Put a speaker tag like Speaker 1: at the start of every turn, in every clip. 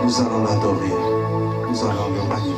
Speaker 1: Nous allons l'adorer. Nous allons le magnifier.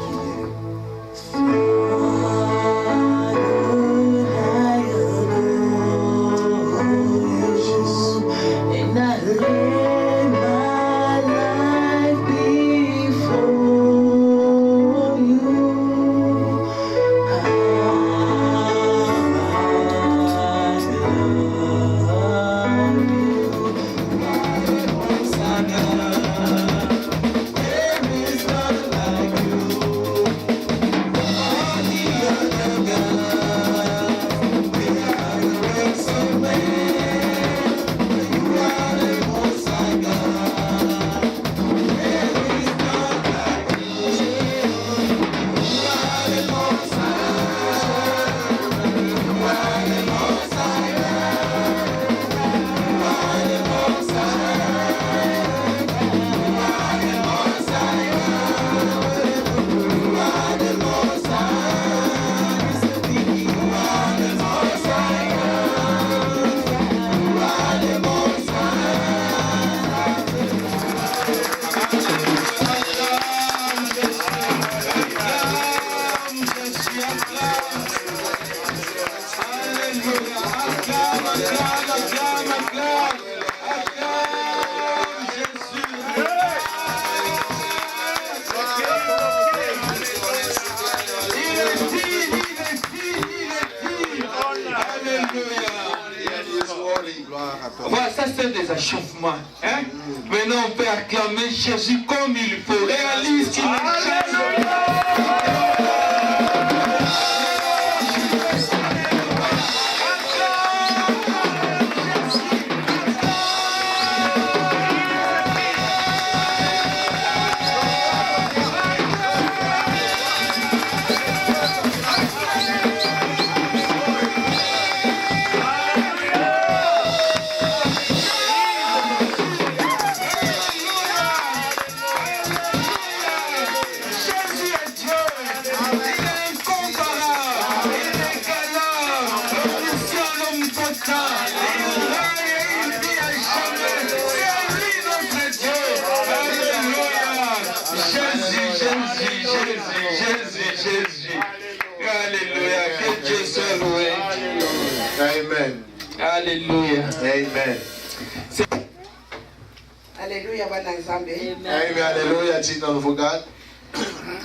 Speaker 2: Voilà, ça c'est des échauffements. Hein? Maintenant on peut acclamer Jésus comme il faut. Réalise qu'il ne change pas.
Speaker 1: Amen.
Speaker 2: Alléluia.
Speaker 1: Amen.
Speaker 3: Alléluia, bana nzambe.
Speaker 1: Amen. Alléluia, children of God.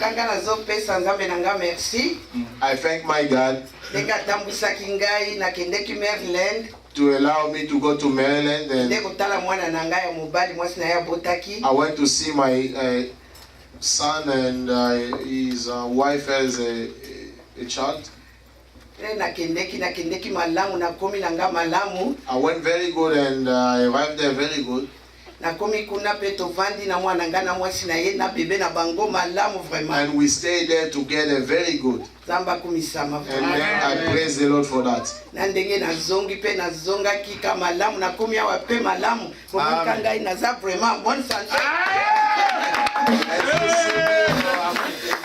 Speaker 3: Kanga nazopesa nzambe nanga merci.
Speaker 1: I thank my God
Speaker 3: Ndeka tambusaki ngai nakendeki Maryland.
Speaker 1: to allow me to go to Maryland, and
Speaker 3: Ndeko tala mwana na ngai ya mobali mwasi na ya botaki.
Speaker 1: I went to see my son and his wife as a child.
Speaker 3: Nakendeki malamu nakomi nanga malamu.
Speaker 1: I went very good and I arrived there very good.
Speaker 3: Nakomi kuna pe tovandi na mwana nga na mwasi na ye na bebe na bango malamu vraiment.
Speaker 1: And we stayed there together very good.
Speaker 3: Zamba kumisama
Speaker 1: And I praise the Lord for that.
Speaker 3: na ndenge nazongi pe nazonga kika malamu nakomi awa pe malamu komika ngai naza vraiment bonne santé.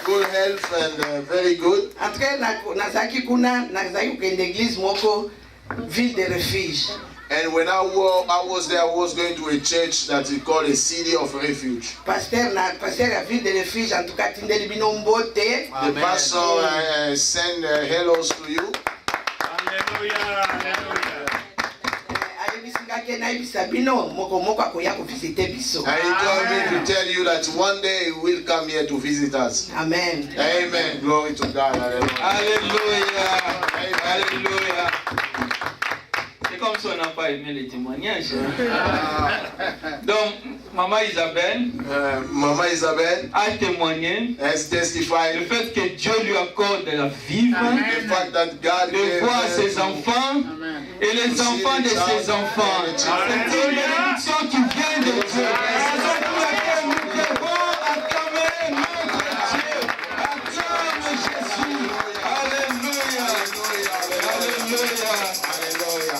Speaker 1: Good health and very good.
Speaker 3: Après nazaki kuna nazaki kende église moko ville de refuge.
Speaker 1: And when I was there, I was going to a church that is called a city of refuge.
Speaker 3: Pasteur ya ville de refuge en tout cas tindeli bino mbote.
Speaker 1: The pastor send hellos to you.
Speaker 2: Alléluia.
Speaker 3: Ayebisingaki nayebisa bino moko moko akoya kovisite biso.
Speaker 1: And he told me to tell you that one day he will come here to visit us.
Speaker 3: Amen.
Speaker 1: Amen. Glory to God.
Speaker 2: Alléluia. Alléluia. C'est comme si on n'a pas aimé les témoignages. Donc, Maman Isabelle
Speaker 1: a
Speaker 2: témoigné
Speaker 1: has testified
Speaker 2: le fait que Dieu lui accorde la vie,
Speaker 1: the fact that God
Speaker 2: de voir ses enfants et les enfants de ses enfants. C'est une bénédiction qui vient de Dieu. Raison pour laquelle nous devons acclamer notre Dieu. Acclame Jésus. Alléluia. Alléluia.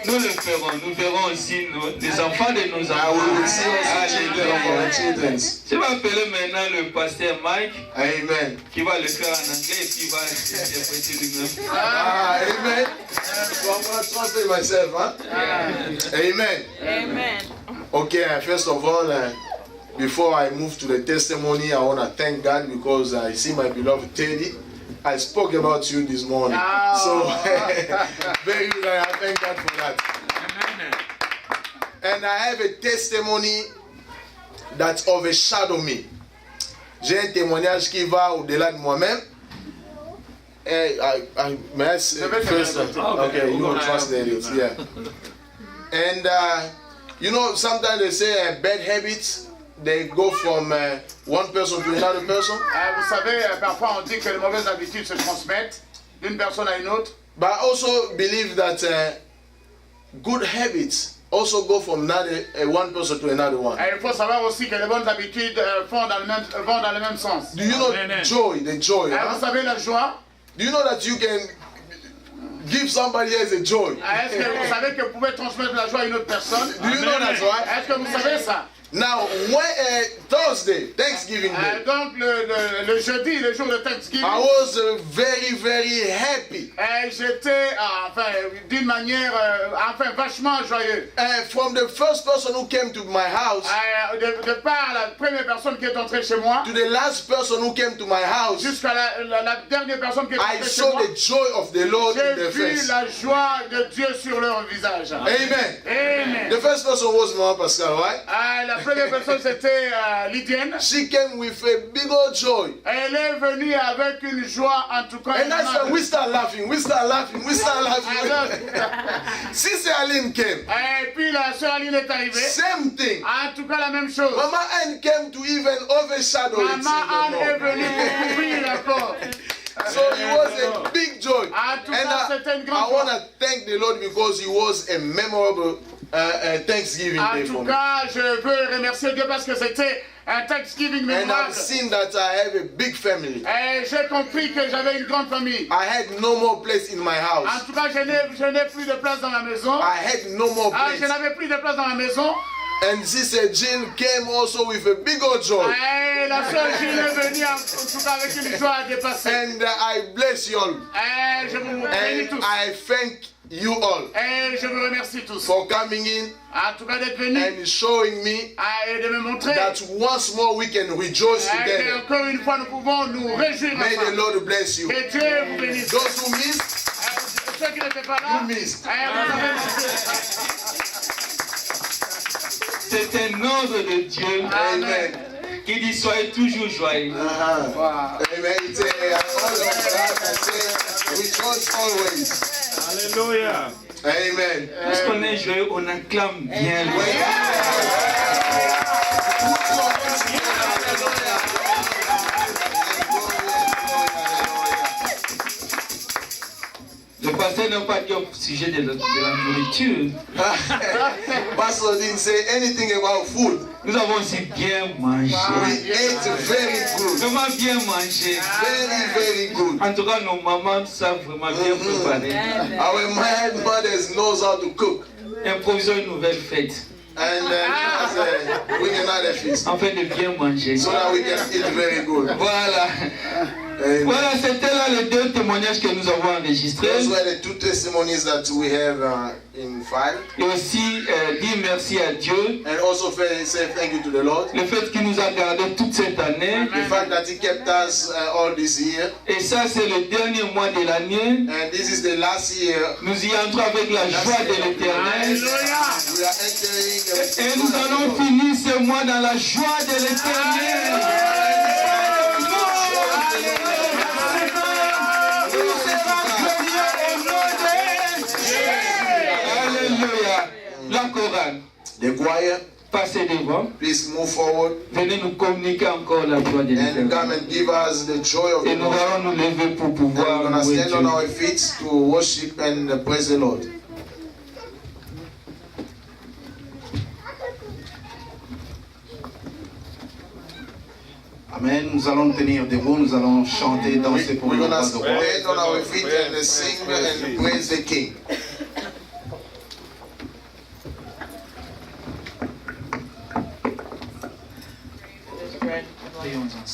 Speaker 2: Nous le ferons. Nous verrons aussi les enfants de nos enfants. Je vais appeler maintenant le pasteur Mike.
Speaker 1: Amen.
Speaker 2: Qui va le faire en anglais et qui va interpréter lui-même.
Speaker 1: Amen. So I'm going to translate myself, huh? Yeah. Amen.
Speaker 4: Amen.
Speaker 1: Okay, first of all, before I move to the testimony, I want to thank God because I see my beloved Teddy. I spoke about you this morning. Oh. So, very good. I thank God for that. And I have a testimony that overshadow me. J'ai un témoignage qui va au-delà de moi-même. May I say first? Okay, you will translate it. Yeah. And you know, sometimes they say bad habits, they go from one person to another person.
Speaker 4: Vous savez, parfois on dit que les mauvaises habitudes se transmettent d'une personne à une autre.
Speaker 1: But I also believe that good habits also go from another, one person to another one.
Speaker 4: Et il faut savoir aussi que les bonnes habitudes vont dans le même sens.
Speaker 1: Do you know joy? The joy.
Speaker 4: Vous savez la joie?
Speaker 1: Do you know that you can give somebody else a joy?
Speaker 4: Est-ce que vous savez que vous pouvez transmettre la joie à une autre personne?
Speaker 1: Do you know that, right?
Speaker 4: Est-ce que vous savez ça?
Speaker 1: Now, when Thursday, Thanksgiving Day,
Speaker 4: donc le jeudi, le jour de Thanksgiving,
Speaker 1: I was very, very happy.
Speaker 4: J'étais, d'une manière, vachement joyeux.
Speaker 1: From the first person who came to my house,
Speaker 4: de par la première personne qui est entrée chez moi,
Speaker 1: to the last person who came to my house,
Speaker 4: jusqu'à la dernière personne qui est entrée chez moi,
Speaker 1: I saw the joy of the Lord in their
Speaker 4: j'ai vu
Speaker 1: face.
Speaker 4: la joie de Dieu sur leur visage.
Speaker 1: Amen.
Speaker 4: Amen.
Speaker 1: The first person was Mama Pascal, right?
Speaker 4: La première personne c'était Lydienne.
Speaker 1: She came with a big old joy.
Speaker 4: Elle est venue avec une joie en tout cas.
Speaker 1: And I said, we start laughing, we start laughing, we start laughing. Sister Aline came.
Speaker 4: Et puis la sœur Aline est arrivée.
Speaker 1: Same thing.
Speaker 4: En tout cas la même chose.
Speaker 1: Mama Anne came to even overshadow it.
Speaker 4: Maman Anne est venue pour couvrir encore.
Speaker 1: So it was a big joy.
Speaker 4: En tout cas, c'était une grande
Speaker 1: I want to thank the Lord because it was a memorable Thanksgiving day for me.
Speaker 4: En tout cas, je veux remercier Dieu parce que c'était un Thanksgiving
Speaker 1: And
Speaker 4: mémorable.
Speaker 1: I've seen that I have a big family.
Speaker 4: Et j'ai compris que j'avais une grande famille.
Speaker 1: I had no more place in my house.
Speaker 4: En tout cas, je n'ai plus de place dans la maison.
Speaker 1: I had no more place.
Speaker 4: Je n'avais plus de place dans la maison.
Speaker 1: And Sister Jean came also with a big old joy.
Speaker 4: Et la sœur Jean est venue en tout cas avec une joie dépassée.
Speaker 1: And I bless you all.
Speaker 4: Et je vous bénis tous.
Speaker 1: And I thank you all.
Speaker 4: Et je vous remercie tous.
Speaker 1: For coming in.
Speaker 4: En tout cas d'être venus.
Speaker 1: And showing me.
Speaker 4: Et de me montrer.
Speaker 1: That once more we can rejoice together.
Speaker 4: Et encore une fois nous pouvons nous réjouir.
Speaker 1: May the Lord bless you.
Speaker 4: Que Dieu vous bénisse.
Speaker 1: Those who missed.
Speaker 4: Ceux qui n'étaient pas là.
Speaker 1: You missed.
Speaker 2: C'est un ordre de Dieu.
Speaker 1: Amen.
Speaker 2: Qui dit soyez toujours joyeux.
Speaker 1: Wow. Amen. It's an order of God that says rejoice always.
Speaker 4: Alléluia.
Speaker 1: Amen.
Speaker 2: Lorsqu'on est joyeux, on acclame bien. Le pasteur n'a pas dit au sujet de la nourriture.
Speaker 1: Pastor didn't say anything about food.
Speaker 2: Nous avons aussi bien mangé.
Speaker 1: We ate very good.
Speaker 2: Vraiment bien mangé.
Speaker 1: Very, very good.
Speaker 2: En tout cas, nos mamans savent vraiment bien préparer.
Speaker 1: Our mothers knows how to cook.
Speaker 2: Improvisons une nouvelle fête.
Speaker 1: And we can have a feast.
Speaker 2: Afin de bien manger.
Speaker 1: So that we can eat very good.
Speaker 2: Voilà.
Speaker 1: Amen.
Speaker 2: Voilà, c'était là les deux témoignages que nous avons enregistrés.
Speaker 1: Those were the two testimonies that we have in file.
Speaker 2: Et aussi dire merci à Dieu.
Speaker 1: And also say thank you to the Lord.
Speaker 2: Le fait qu'il nous a gardés toute cette année.
Speaker 1: The fact that He kept us all this year.
Speaker 2: Et ça c'est le dernier mois de l'année.
Speaker 1: And this is the last year.
Speaker 2: Nous y entrons avec la joie de l'Éternel.
Speaker 1: We are entering.
Speaker 2: Et nous allons finir ce mois dans la joie de l'Éternel. La chorale.
Speaker 1: The choir.
Speaker 2: Passez devant.
Speaker 1: Please move forward.
Speaker 2: Venez nous communiquer encore la joie de l'Éternel.
Speaker 1: And come and give us the joy of the Lord.
Speaker 2: Et nous allons nous lever pour pouvoir.
Speaker 1: We're going to stand on our feet to worship and praise the Lord.
Speaker 5: Amen. Nous allons nous tenir debout, nous allons chanter, danser pour
Speaker 1: We're
Speaker 5: le
Speaker 1: going
Speaker 5: roi
Speaker 1: to
Speaker 5: de roi.
Speaker 1: stand on our feet and sing and praise the King.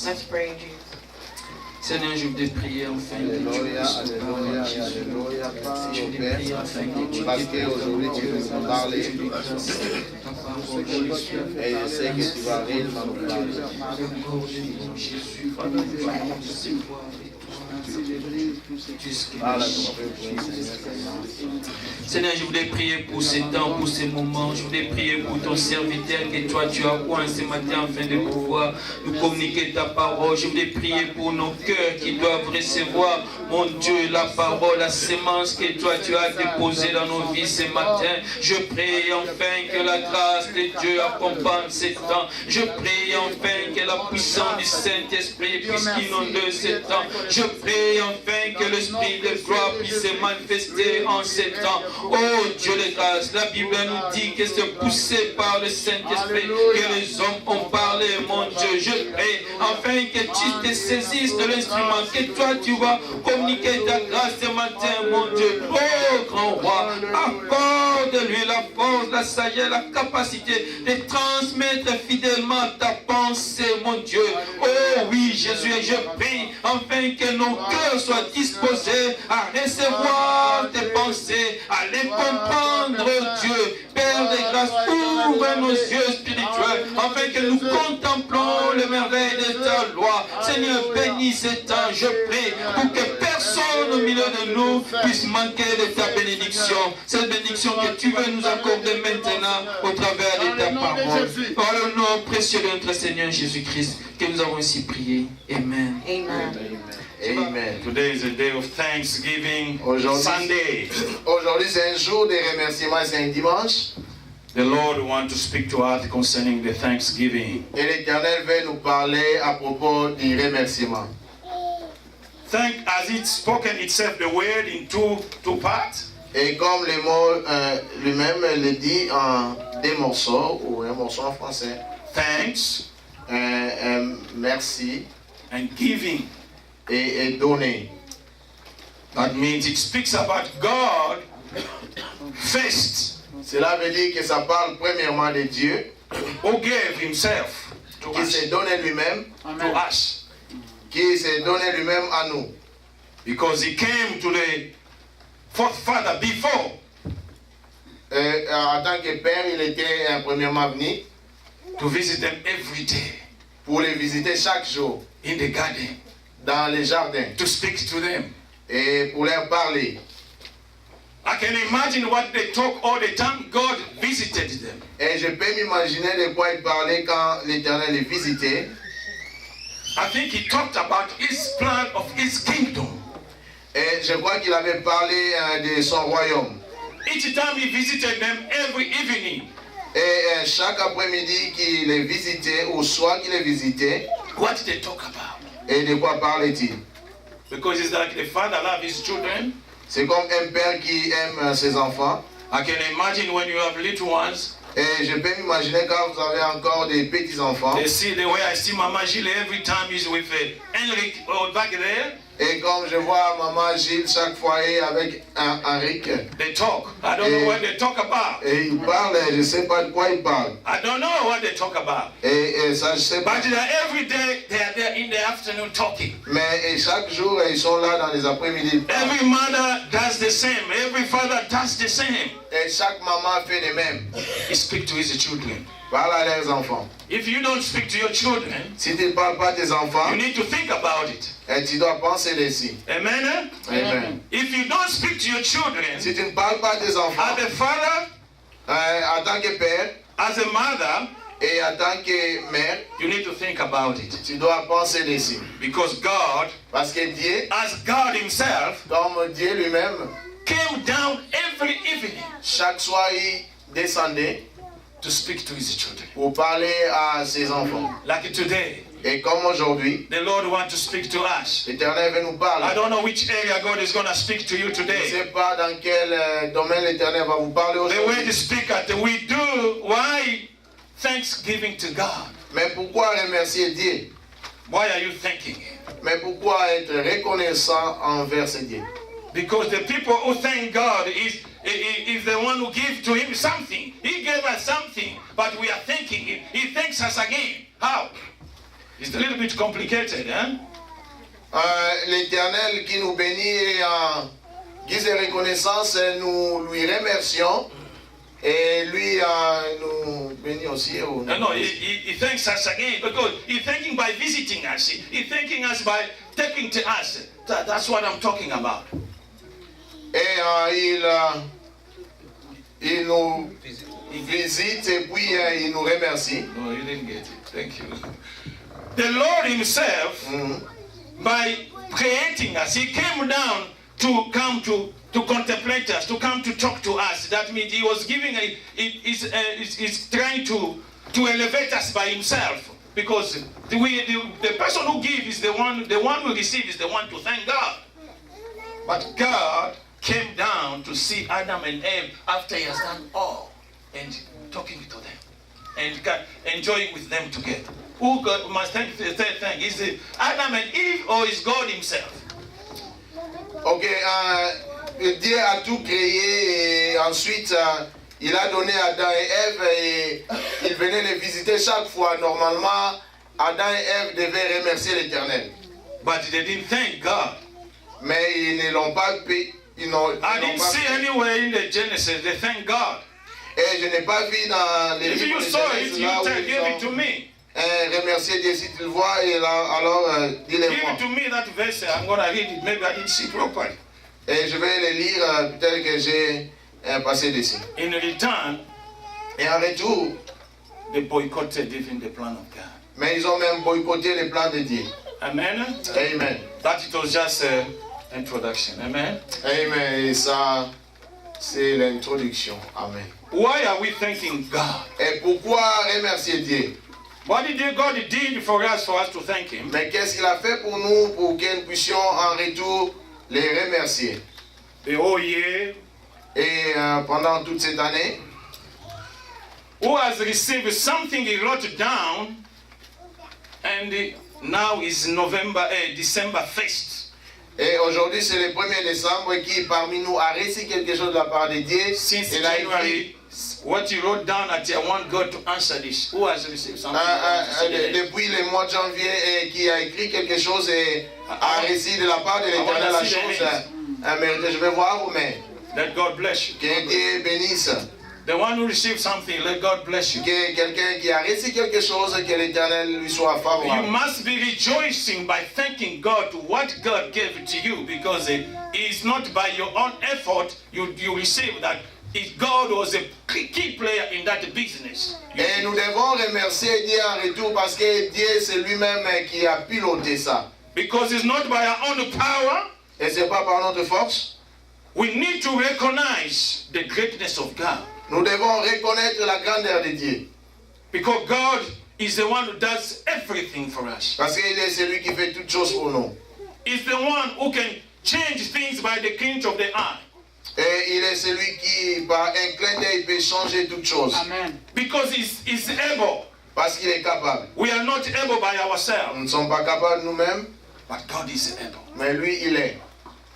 Speaker 3: Let's pray, Jesus.
Speaker 2: Seigneur, je voudrais prier enfin que tu puisses nous parler, Jésus. Je voudrais prier afin que tu
Speaker 6: parce qu'aujourd'hui tu veux nous parler
Speaker 2: ta parole, Jésus.
Speaker 6: et je sais que tu vas réellement nous parler.
Speaker 2: Encore de nous, Jésus, vraiment, tu vas nous recevoir et tout ce que
Speaker 6: Parle à ton peuple, Seigneur.
Speaker 2: Seigneur, je voulais prier pour ces temps, pour ces moments. Je voulais prier pour ton serviteur que toi tu as oint ce matin afin de pouvoir nous communiquer ta parole. Je voulais prier pour nos cœurs qui doivent recevoir, mon Dieu, la parole, la sémence que toi tu as déposée dans nos vies ce matin. Je prie enfin que la grâce de Dieu accompagne ces temps. Je prie enfin que la puissance du Saint-Esprit puisse inonder ces temps. Je prie enfin que l'Esprit de gloire puisse se manifester en ces temps. Oh Dieu de grâce, la Bible nous dit que c'est poussé par le Saint-Esprit que les hommes ont parlé, mon Dieu. Je prie afin que tu te saisisses de l'instrument, que toi tu vas communiquer ta grâce ce matin, mon Dieu. Oh grand roi, accorde-lui la force, la sagesse, la capacité de transmettre fidèlement ta pensée, mon Dieu. Oh oui, Jésus, et je prie afin que nos cœurs soient disposés à recevoir tes pensées, à les comprendre, Dieu. Père de grâce, ouvre nos yeux spirituels, afin que nous contemplons les merveilles de ta loi. Seigneur, bénis ces temps, je prie, pour que personne au milieu de nous puisse manquer de ta bénédiction. Cette bénédiction que tu veux nous accorder maintenant au travers de ta parole. Par le nom précieux de notre Seigneur Jésus-Christ, que nous avons ainsi prié. Amen.
Speaker 3: Amen.
Speaker 6: Amen.
Speaker 4: Today is a day of Thanksgiving Sunday.
Speaker 6: Aujourd'hui, c'est un jour de remerciement, c'est un dimanche.
Speaker 4: The Lord wants to speak to us concerning the Thanksgiving.
Speaker 6: Et l'Éternel veut nous parler à propos du remerciement.
Speaker 4: Thank, as it's spoken itself, the word in two parts.
Speaker 6: Et comme le mot lui-même le dit en deux morceaux, ou un morceau en français.
Speaker 4: Thanks
Speaker 6: Merci
Speaker 4: and giving.
Speaker 6: et donner.
Speaker 4: That means it speaks about God first,
Speaker 6: Cela veut dire que ça parle premièrement de Dieu,
Speaker 4: who gave himself to
Speaker 6: qui
Speaker 4: us.
Speaker 6: s'est donné lui-même,
Speaker 4: To us.
Speaker 6: qui s'est donné lui-même à nous.
Speaker 4: Because he came to the fourth father before.
Speaker 6: En tant que père, il était premièrement venu
Speaker 4: To visit them every day
Speaker 6: pour les visiter chaque jour
Speaker 4: in the garden.
Speaker 6: dans les jardins
Speaker 4: To speak to them.
Speaker 6: et pour leur parler.
Speaker 4: I can imagine what they talk all the time. God visited them.
Speaker 6: Et je peux m'imaginer de quoi il parlait quand l'Éternel les visitait.
Speaker 4: I think he talked about his plan of his kingdom.
Speaker 6: Et je crois qu'il avait parlé de son royaume.
Speaker 4: Each time he visited them every evening.
Speaker 6: Et chaque après-midi qu'il les visitait, ou soit qu'il les visitait,
Speaker 4: What did they talk about?
Speaker 6: et de quoi parlait-il?
Speaker 4: Because it's like the father loves his children.
Speaker 6: C'est comme un père qui aime ses enfants.
Speaker 4: I can imagine when you have little ones.
Speaker 6: Et je peux m'imaginer quand vous avez encore des petits-enfants.
Speaker 4: They see the way I see Mama Gilles every time he's with Henrik back there.
Speaker 6: Et comme je vois maman Gilles chaque foyer avec Henrik,
Speaker 4: They talk. I don't know what they talk about.
Speaker 6: et il parle, je ne sais pas de quoi il parle.
Speaker 4: I don't know what they talk about.
Speaker 6: Et ça, je ne sais pas.
Speaker 4: But every day they are there in the afternoon talking.
Speaker 6: Mais chaque jour, ils sont là dans les après-midi.
Speaker 4: Every mother does the same. Every father does the same.
Speaker 6: Et chaque maman fait de même.
Speaker 4: He speaks to his children.
Speaker 6: Parle à leurs enfants.
Speaker 4: If you don't speak to your children,
Speaker 6: Si tu ne parles pas à tes enfants,
Speaker 4: you need to think about it.
Speaker 6: et tu dois penser dessus.
Speaker 4: Amen?
Speaker 6: Amen.
Speaker 4: If you don't speak to your children,
Speaker 6: Si tu ne parles pas à tes enfants,
Speaker 4: as a father,
Speaker 6: en tant que père
Speaker 4: as a mother,
Speaker 6: et en tant que mère,
Speaker 4: you need to think about it.
Speaker 6: tu dois penser dessus.
Speaker 4: Because God,
Speaker 6: Parce que Dieu,
Speaker 4: as God himself,
Speaker 6: comme Dieu lui-même,
Speaker 4: came down every evening
Speaker 6: chaque soir, il descendait
Speaker 4: to speak to his children.
Speaker 6: pour parler à ses enfants.
Speaker 4: Like today,
Speaker 6: Et comme aujourd'hui,
Speaker 4: the Lord wants to speak to us.
Speaker 6: l'Éternel veut nous
Speaker 4: I
Speaker 6: parler.
Speaker 4: don't know which area God is going to speak to you
Speaker 6: Je ne
Speaker 4: today.
Speaker 6: sais pas dans quel domaine l'Éternel va vous parler
Speaker 4: The way
Speaker 6: aujourd'hui.
Speaker 4: to speak at we do, why thanksgiving to God?
Speaker 6: Mais pourquoi remercier Dieu?
Speaker 4: Why are you thanking him?
Speaker 6: Mais pourquoi être reconnaissant envers ce Dieu?
Speaker 4: Because the people who thank God is the one who give to him something. He gave us something, but we are thanking him. He thanks us again. How? It's a little bit complicated, eh?
Speaker 6: l'Éternel qui nous bénit et en guise de reconnaissance, nous lui remercions. Et lui nous bénit aussi.
Speaker 4: No, he thanks us again because he's thanking by visiting us. He's thanking us by taking to us. That's what I'm talking about.
Speaker 6: Et il nous visite et puis il nous remercie.
Speaker 4: No, you didn't get it. Thank you. The Lord himself, by creating us, he came down to come to contemplate us, to come to talk to us. That means he was giving he's trying to elevate us by himself. Because the person who gives is the one who receives is the one to thank God. But God came down to see Adam and Eve after he has done all and talking to them and enjoying with them together. Who God must thank the third thing? Is it Adam and Eve or is God himself?
Speaker 6: Ok, Dieu a tout créé et ensuite il a donné Adam et Ève et il venait les visiter chaque fois. Normalement, Adam et Ève devaient remercier l'Éternel.
Speaker 4: But they didn't thank God.
Speaker 6: Mais ils ne l'ont pas fait.
Speaker 4: I didn't see anywhere in the Genesis they thank God.
Speaker 6: Et je n'ai pas vu dans les
Speaker 4: If
Speaker 6: livres
Speaker 4: you
Speaker 6: de
Speaker 4: saw
Speaker 6: Genèse
Speaker 4: it,
Speaker 6: là où
Speaker 4: you give it to
Speaker 6: ils ont
Speaker 4: me.
Speaker 6: remercié Dieu. Si tu le vois, et là, alors dis-le
Speaker 4: Give
Speaker 6: moi.
Speaker 4: it to me that verse. I'm going to read it. Maybe I didn't see properly.
Speaker 6: Et je vais le lire, peut-être que j'ai passé dessus.
Speaker 4: In return,
Speaker 6: Et en retour,
Speaker 4: they boycotted even the plan of God.
Speaker 6: mais ils ont même boycotté les plans de Dieu.
Speaker 4: Amen.
Speaker 6: Amen.
Speaker 4: That it was just an introduction. Amen.
Speaker 6: Amen. Et ça, c'est l'introduction. Amen.
Speaker 4: Why are we thanking God?
Speaker 6: Et pourquoi remercier Dieu?
Speaker 4: What did God did for us to thank Him?
Speaker 6: Mais qu'est-ce qu'il a fait pour nous pour que nous puissions en retour les remercier?
Speaker 4: The whole year,
Speaker 6: Et pendant toute cette année,
Speaker 4: who has received something he wrote down, and now is December 1st.
Speaker 6: et aujourd'hui c'est le 1er décembre qui parmi nous a reçu quelque chose de la part de Dieu.
Speaker 4: Since
Speaker 6: Il a écrit,
Speaker 4: January, what you wrote down at I want God to answer this. Who has received something?
Speaker 6: depuis le mois de janvier et qui a écrit quelque chose et a reçu de la part de l'Éternel la chose méritée. Je vais voir vos mains.
Speaker 4: Let God bless you.
Speaker 6: Que Dieu bénisse.
Speaker 4: The one who received something, let God bless you.
Speaker 6: Que quelqu'un qui a reçu quelque chose, que l'Éternel lui soit
Speaker 4: You
Speaker 6: favorable.
Speaker 4: must be rejoicing by thanking God to what God gave to you, because it is not by your own effort you receive that. God was a key player in that business.
Speaker 6: Et nous devons remercier Dieu en retour parce que Dieu c'est lui-même qui a piloté ça.
Speaker 4: Because it's not by our own power.
Speaker 6: Et c'est pas par notre force.
Speaker 4: We need to recognize the greatness of God.
Speaker 6: Nous devons reconnaître la grandeur de Dieu.
Speaker 4: Because God is the one who does everything for us.
Speaker 6: Parce qu'il est celui qui fait toutes choses pour nous.
Speaker 4: He's the one who can change things by the glint of the eye.
Speaker 6: Et il est celui qui, par un clin d'œil, peut changer toutes choses.
Speaker 3: Amen.
Speaker 4: Because he's able.
Speaker 6: Parce qu'il est capable.
Speaker 4: We are not able by
Speaker 6: Nous
Speaker 4: ourselves.
Speaker 6: ne sommes pas capables nous-mêmes,
Speaker 4: But God is able.
Speaker 6: mais lui, il est.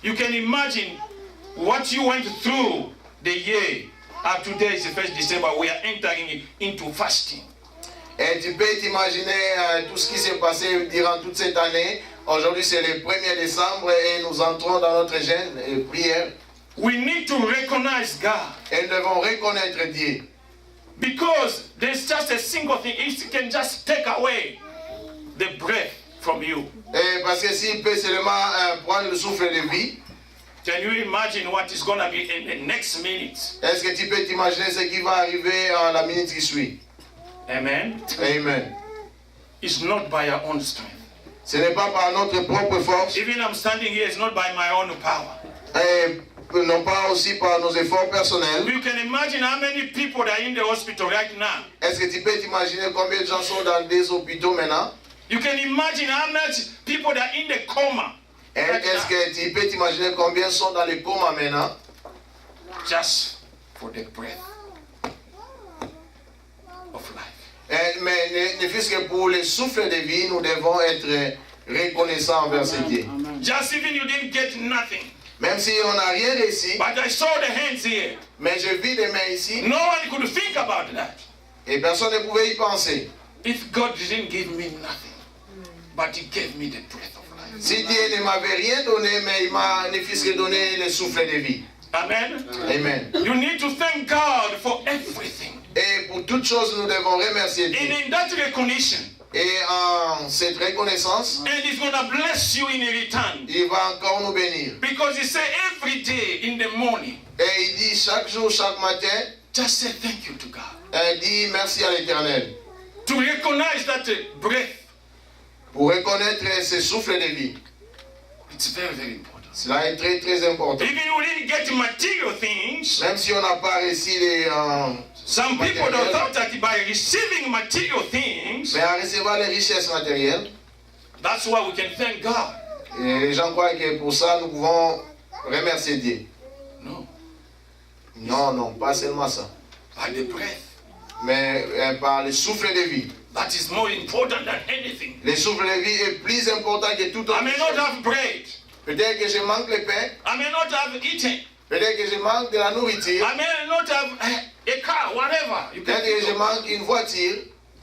Speaker 4: You can imagine what you went through the year. Today is the 1st December. We are entering into fasting.
Speaker 6: Et tu peux t'imaginer tout ce qui s'est passé durant toute cette année. Aujourd'hui, c'est le 1er décembre et nous entrons dans notre jeûne et prière.
Speaker 4: We need to recognize God.
Speaker 6: Et nous devons reconnaître Dieu.
Speaker 4: Because there's just a single thing. It can just take away the breath from you.
Speaker 6: Et parce que s'il peut seulement prendre le souffle de vie,
Speaker 4: Can you imagine what is going to be in the next minute?
Speaker 6: est-ce que tu peux t'imaginer ce qui va arriver en la minute qui suit?
Speaker 4: Amen.
Speaker 6: Amen.
Speaker 4: It's not by our own strength.
Speaker 6: Ce n'est pas par notre propre force,
Speaker 4: Even I'm standing here, it's not by my own power.
Speaker 6: et non pas aussi par nos efforts personnels.
Speaker 4: You can imagine how many people are in the hospital right now.
Speaker 6: Est-ce que tu peux t'imaginer combien de gens sont dans des hôpitaux maintenant?
Speaker 4: You can imagine how much people are in the coma.
Speaker 6: Et est-ce que tu peux t'imaginer combien sont dans les comas maintenant?
Speaker 4: Just for the breath of life.
Speaker 6: Mais ne fût-ce que pour le souffle de vie, nous devons être reconnaissants envers ce Dieu.
Speaker 4: Just even you didn't get nothing.
Speaker 6: Même si on n'a rien réussi,
Speaker 4: But I saw the hands here.
Speaker 6: mais je vis des mains ici,
Speaker 4: No one could think about that.
Speaker 6: et personne ne pouvait y penser.
Speaker 4: If God didn't give me nothing, but He gave me the breath of life.
Speaker 6: Si Dieu ne m'avait rien donné, mais il m'a ne fût-ce que donné le souffle de vie.
Speaker 4: Amen.
Speaker 6: Amen.
Speaker 4: You need to thank God for everything.
Speaker 6: Et pour toutes choses, nous devons remercier Dieu.
Speaker 4: And in that recognition,
Speaker 6: Et en cette reconnaissance,
Speaker 4: and He's going to bless you in return.
Speaker 6: il va encore nous bénir.
Speaker 4: Because He said every day in the morning,
Speaker 6: Et il dit chaque jour, chaque matin,
Speaker 4: just say thank you to God.
Speaker 6: il dit merci à l'Éternel.
Speaker 4: To recognize that breath,
Speaker 6: Pour reconnaître ce souffle de vie.
Speaker 4: it's very, very important.
Speaker 6: Cela est très très important.
Speaker 4: Even you didn't get material things,
Speaker 6: Même si on n'a pas reçu les...
Speaker 4: some people don't
Speaker 6: matériel,
Speaker 4: thought that by receiving material things,
Speaker 6: mais en recevant les richesses matérielles,
Speaker 4: that's why we can thank God.
Speaker 6: et les gens croient que pour ça, nous pouvons remercier Dieu.
Speaker 4: No,
Speaker 6: Non, non, pas seulement ça.
Speaker 4: by the breath.
Speaker 6: Mais par le souffle de vie.
Speaker 4: That is more important than anything.
Speaker 6: Le souffle de vie est plus important que tout autre
Speaker 4: I may not
Speaker 6: chose.
Speaker 4: have bread.
Speaker 6: Peut-être que je manque le pain,
Speaker 4: I may not have eaten.
Speaker 6: peut-être que je manque de la nourriture,
Speaker 4: I may not have a car, whatever. You can
Speaker 6: peut-être que je
Speaker 4: think of.
Speaker 6: manque une voiture,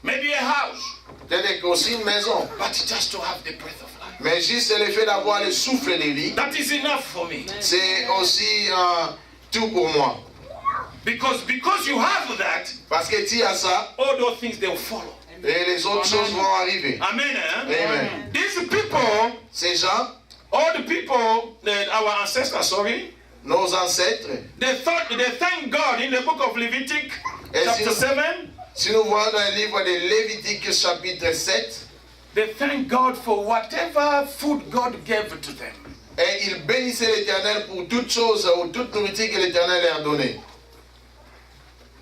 Speaker 4: Maybe a house.
Speaker 6: peut-être aussi une maison.
Speaker 4: But just to have the breath of life.
Speaker 6: Mais juste le fait d'avoir le souffle de vie,
Speaker 4: That is enough for me.
Speaker 6: c'est aussi tout pour moi.
Speaker 4: Because you have that,
Speaker 6: Parce que tu as ça,
Speaker 4: all those things they will follow.
Speaker 6: et les autres choses vont arriver.
Speaker 4: Amen.
Speaker 6: Amen.
Speaker 4: These people,
Speaker 6: Ces gens,
Speaker 4: all the people, our ancestors,
Speaker 6: nos ancêtres,
Speaker 4: they thank God in the book of Leviticus, chapter 7.
Speaker 6: si nous voyons dans le livre de Lévitique chapitre 7,
Speaker 4: They thank God for whatever food God gave to them.
Speaker 6: et ils bénissaient l'Éternel pour toutes choses ou toute nourriture que l'Éternel leur a donnée.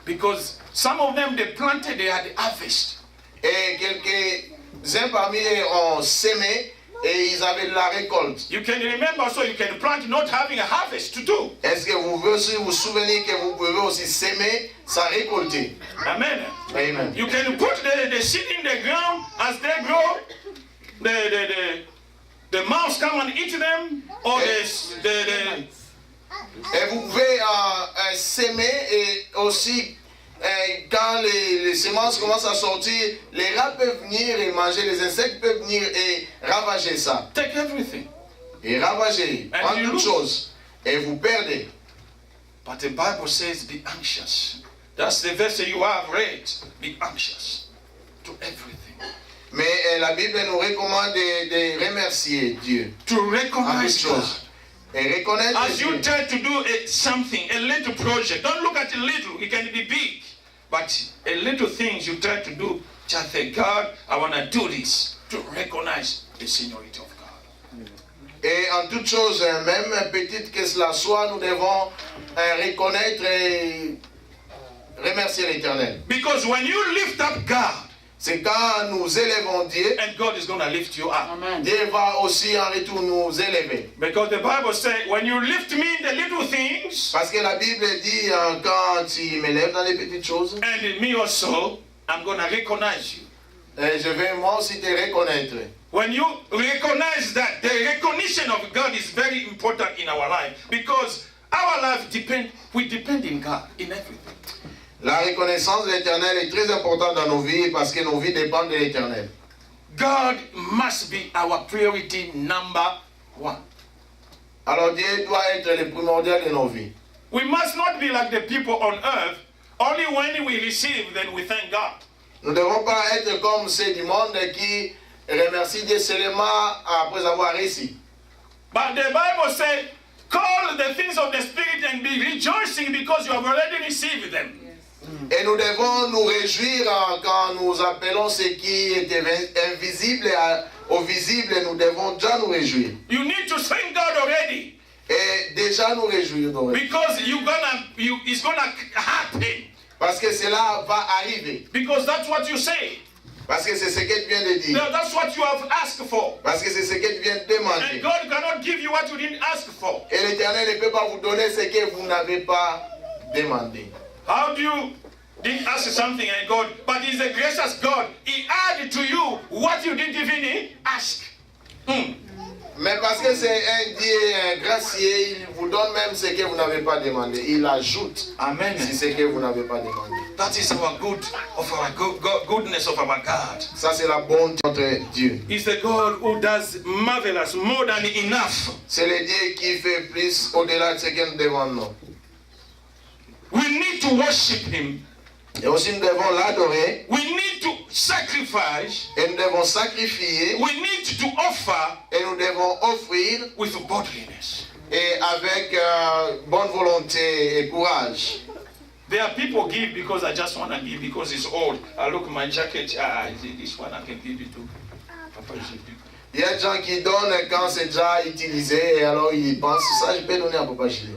Speaker 4: Because some of them they planted, they had harvest.
Speaker 6: Et quelques-uns parmi eux ont sémé et ils avaient de la récolte.
Speaker 4: You can remember, so you can plant not having a harvest to do.
Speaker 6: Est-ce que vous pouvez aussi vous souvenir que vous pouvez aussi sémer sans récolter?
Speaker 4: Amen.
Speaker 6: Amen.
Speaker 4: You can put the seed in the ground as they grow. The mouse come and eat them, or the
Speaker 6: Et vous pouvez s'aimer et aussi quand les semences commencent à sortir, les rats peuvent venir et manger, les insectes peuvent venir et ravager ça.
Speaker 4: take everything.
Speaker 6: Et ravager,
Speaker 4: And
Speaker 6: prendre
Speaker 4: you
Speaker 6: toutes
Speaker 4: lose.
Speaker 6: choses. Et vous perdez.
Speaker 4: But the Bible says, be anxious. That's the verse you have read. Be anxious to everything.
Speaker 6: Mais la Bible nous recommande de remercier Dieu
Speaker 4: To
Speaker 6: en toutes
Speaker 4: recognize
Speaker 6: choses.
Speaker 4: God.
Speaker 6: Et reconnaître
Speaker 4: As you
Speaker 6: Dieu.
Speaker 4: try to do something, a little project, don't look at it little, it can be big. But a little things you try to do, just say, God, I want to do this, to recognize the seniority of God.
Speaker 6: Et en toutes choses, même petite que cela soit, nous devons reconnaître et remercier l'Éternel.
Speaker 4: Because when you lift up God,
Speaker 6: C'est quand nous élevons Dieu,
Speaker 4: and God is going to lift you up.
Speaker 6: Dieu va aussi en retour nous élever.
Speaker 4: Because the Bible says, when you lift me in the little things,
Speaker 6: Parce que la Bible dit, quand tu m'élèves dans les petites choses,
Speaker 4: and in me also, I'm going to recognize you.
Speaker 6: je vais moi aussi te reconnaître.
Speaker 4: When you recognize that, the recognition of God is very important in our life. Because our life we depend in God, in everything.
Speaker 6: La reconnaissance de l'Éternel est très importante dans nos vies parce que nos vies dépendent de l'Éternel.
Speaker 4: God must be our priority number one.
Speaker 6: Alors Dieu doit être le primordial de nos vies.
Speaker 4: We must not be like the people on earth. Only when we receive, then we thank God.
Speaker 6: Nous ne devons pas être comme ceux du monde qui remercient Dieu seulement après avoir reçu.
Speaker 4: But the Bible says, call the things of the Spirit and be rejoicing because you have already received them.
Speaker 6: Et nous devons nous réjouir quand nous appelons ce qui est invisible au visible. Nous devons déjà nous réjouir.
Speaker 4: You need to thank God already.
Speaker 6: Et déjà nous réjouir.
Speaker 4: Because it's gonna happen.
Speaker 6: Parce que cela va arriver.
Speaker 4: Because that's what you say.
Speaker 6: Parce que c'est ce que tu viens de dire.
Speaker 4: No, that's what you have asked for.
Speaker 6: Parce que c'est ce que tu viens de demander.
Speaker 4: And God cannot give you what you didn't ask for.
Speaker 6: Et l'Éternel ne peut pas vous donner ce que vous n'avez pas demandé.
Speaker 4: How do you didn't ask something and God, but He's a gracious God. He added to you what you didn't even ask.
Speaker 6: Mais parce que c'est un Dieu gracieux, il vous donne même ce que vous n'avez pas demandé. Il ajoute
Speaker 4: Amen.
Speaker 6: si ce que vous n'avez pas demandé.
Speaker 4: That is our goodness of our God.
Speaker 6: Ça c'est la bonté de notre Dieu.
Speaker 4: He's the God who does marvelous, more than enough.
Speaker 6: C'est le Dieu qui fait plus au-delà de ce que nous demandons.
Speaker 4: We need to worship Him.
Speaker 6: Et aussi nous devons l'adorer.
Speaker 4: We need to sacrifice.
Speaker 6: Et nous devons sacrifier.
Speaker 4: We need to offer.
Speaker 6: Et nous devons offrir.
Speaker 4: With godliness.
Speaker 6: Et avec bonne volonté et courage.
Speaker 4: There are people give because I just want to give because it's old. I look my jacket. This one I can give it to Papa.
Speaker 6: Il y a des gens qui donnent quand c'est déjà utilisé et alors ils pensent ça je peux donner à Papa Gilet.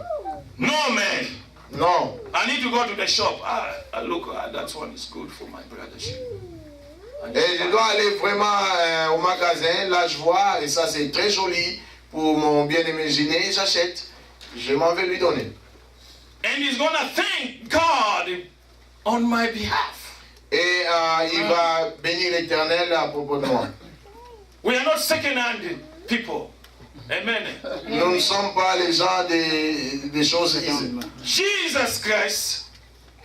Speaker 4: No man.
Speaker 6: Non.
Speaker 4: I need to go to the shop. Look, that one is good for my brother.
Speaker 6: Et je dois aller vraiment au magasin. Là, je vois, et ça c'est très joli pour mon bien-aimé Gilet. J'achète. Je m'en vais lui donner.
Speaker 4: And he's gonna thank God on my behalf.
Speaker 6: Et il va bénir l'Éternel à propos de moi.
Speaker 4: We are not second-hand people. Amen.
Speaker 6: Nous ne sommes pas les gens des choses easy.
Speaker 4: Jesus Christ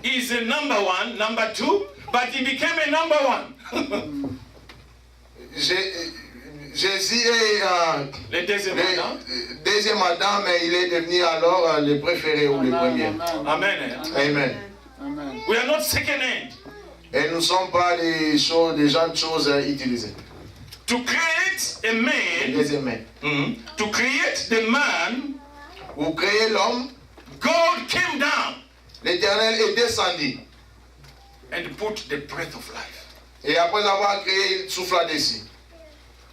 Speaker 4: is the number one, number two, but he became a number one.
Speaker 6: Jésus est
Speaker 4: le
Speaker 6: deuxième Adam, mais il est devenu alors le préféré ou le premier.
Speaker 4: Amen.
Speaker 6: Amen.
Speaker 4: We are not second-hand.
Speaker 6: Et nous ne sommes pas des gens de choses utilisées.
Speaker 4: To create a man, to create the man,
Speaker 6: pour créer l'homme,
Speaker 4: God came down.
Speaker 6: L'Éternel est descendu.
Speaker 4: And put the breath of life.
Speaker 6: Et après avoir créé, il souffla dessus.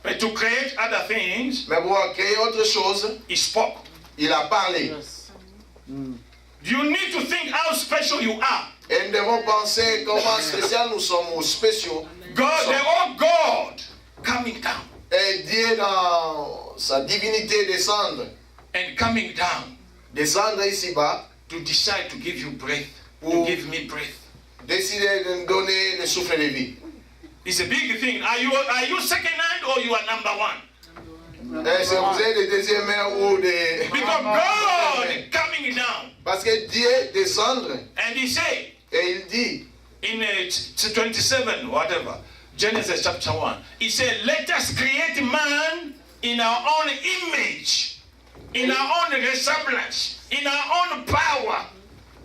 Speaker 4: But to create other things,
Speaker 6: mais pour créer autre chose,
Speaker 4: he spoke.
Speaker 6: Il a parlé.
Speaker 4: Yes. You need to think how special you are.
Speaker 6: Et nous devons penser comment spécial nous sommes ou spéciaux.
Speaker 4: God, the whole God, coming down.
Speaker 6: Et Dieu dans sa divinité descendre.
Speaker 4: And coming down.
Speaker 6: Descendre ici-bas.
Speaker 4: To decide to give you breath. To give me breath.
Speaker 6: Décider de nous donner le souffle de vie.
Speaker 4: It's a big thing. Are you second hand or you are number one?
Speaker 6: Est-ce que vous êtes des deuxième main ou des...
Speaker 4: Because God is coming down.
Speaker 6: Parce que Dieu descendre.
Speaker 4: And he said.
Speaker 6: Et il dit.
Speaker 4: In 27, whatever. Genesis chapter 1. He said, let us create man in our own image. In our own resemblance. In our own power.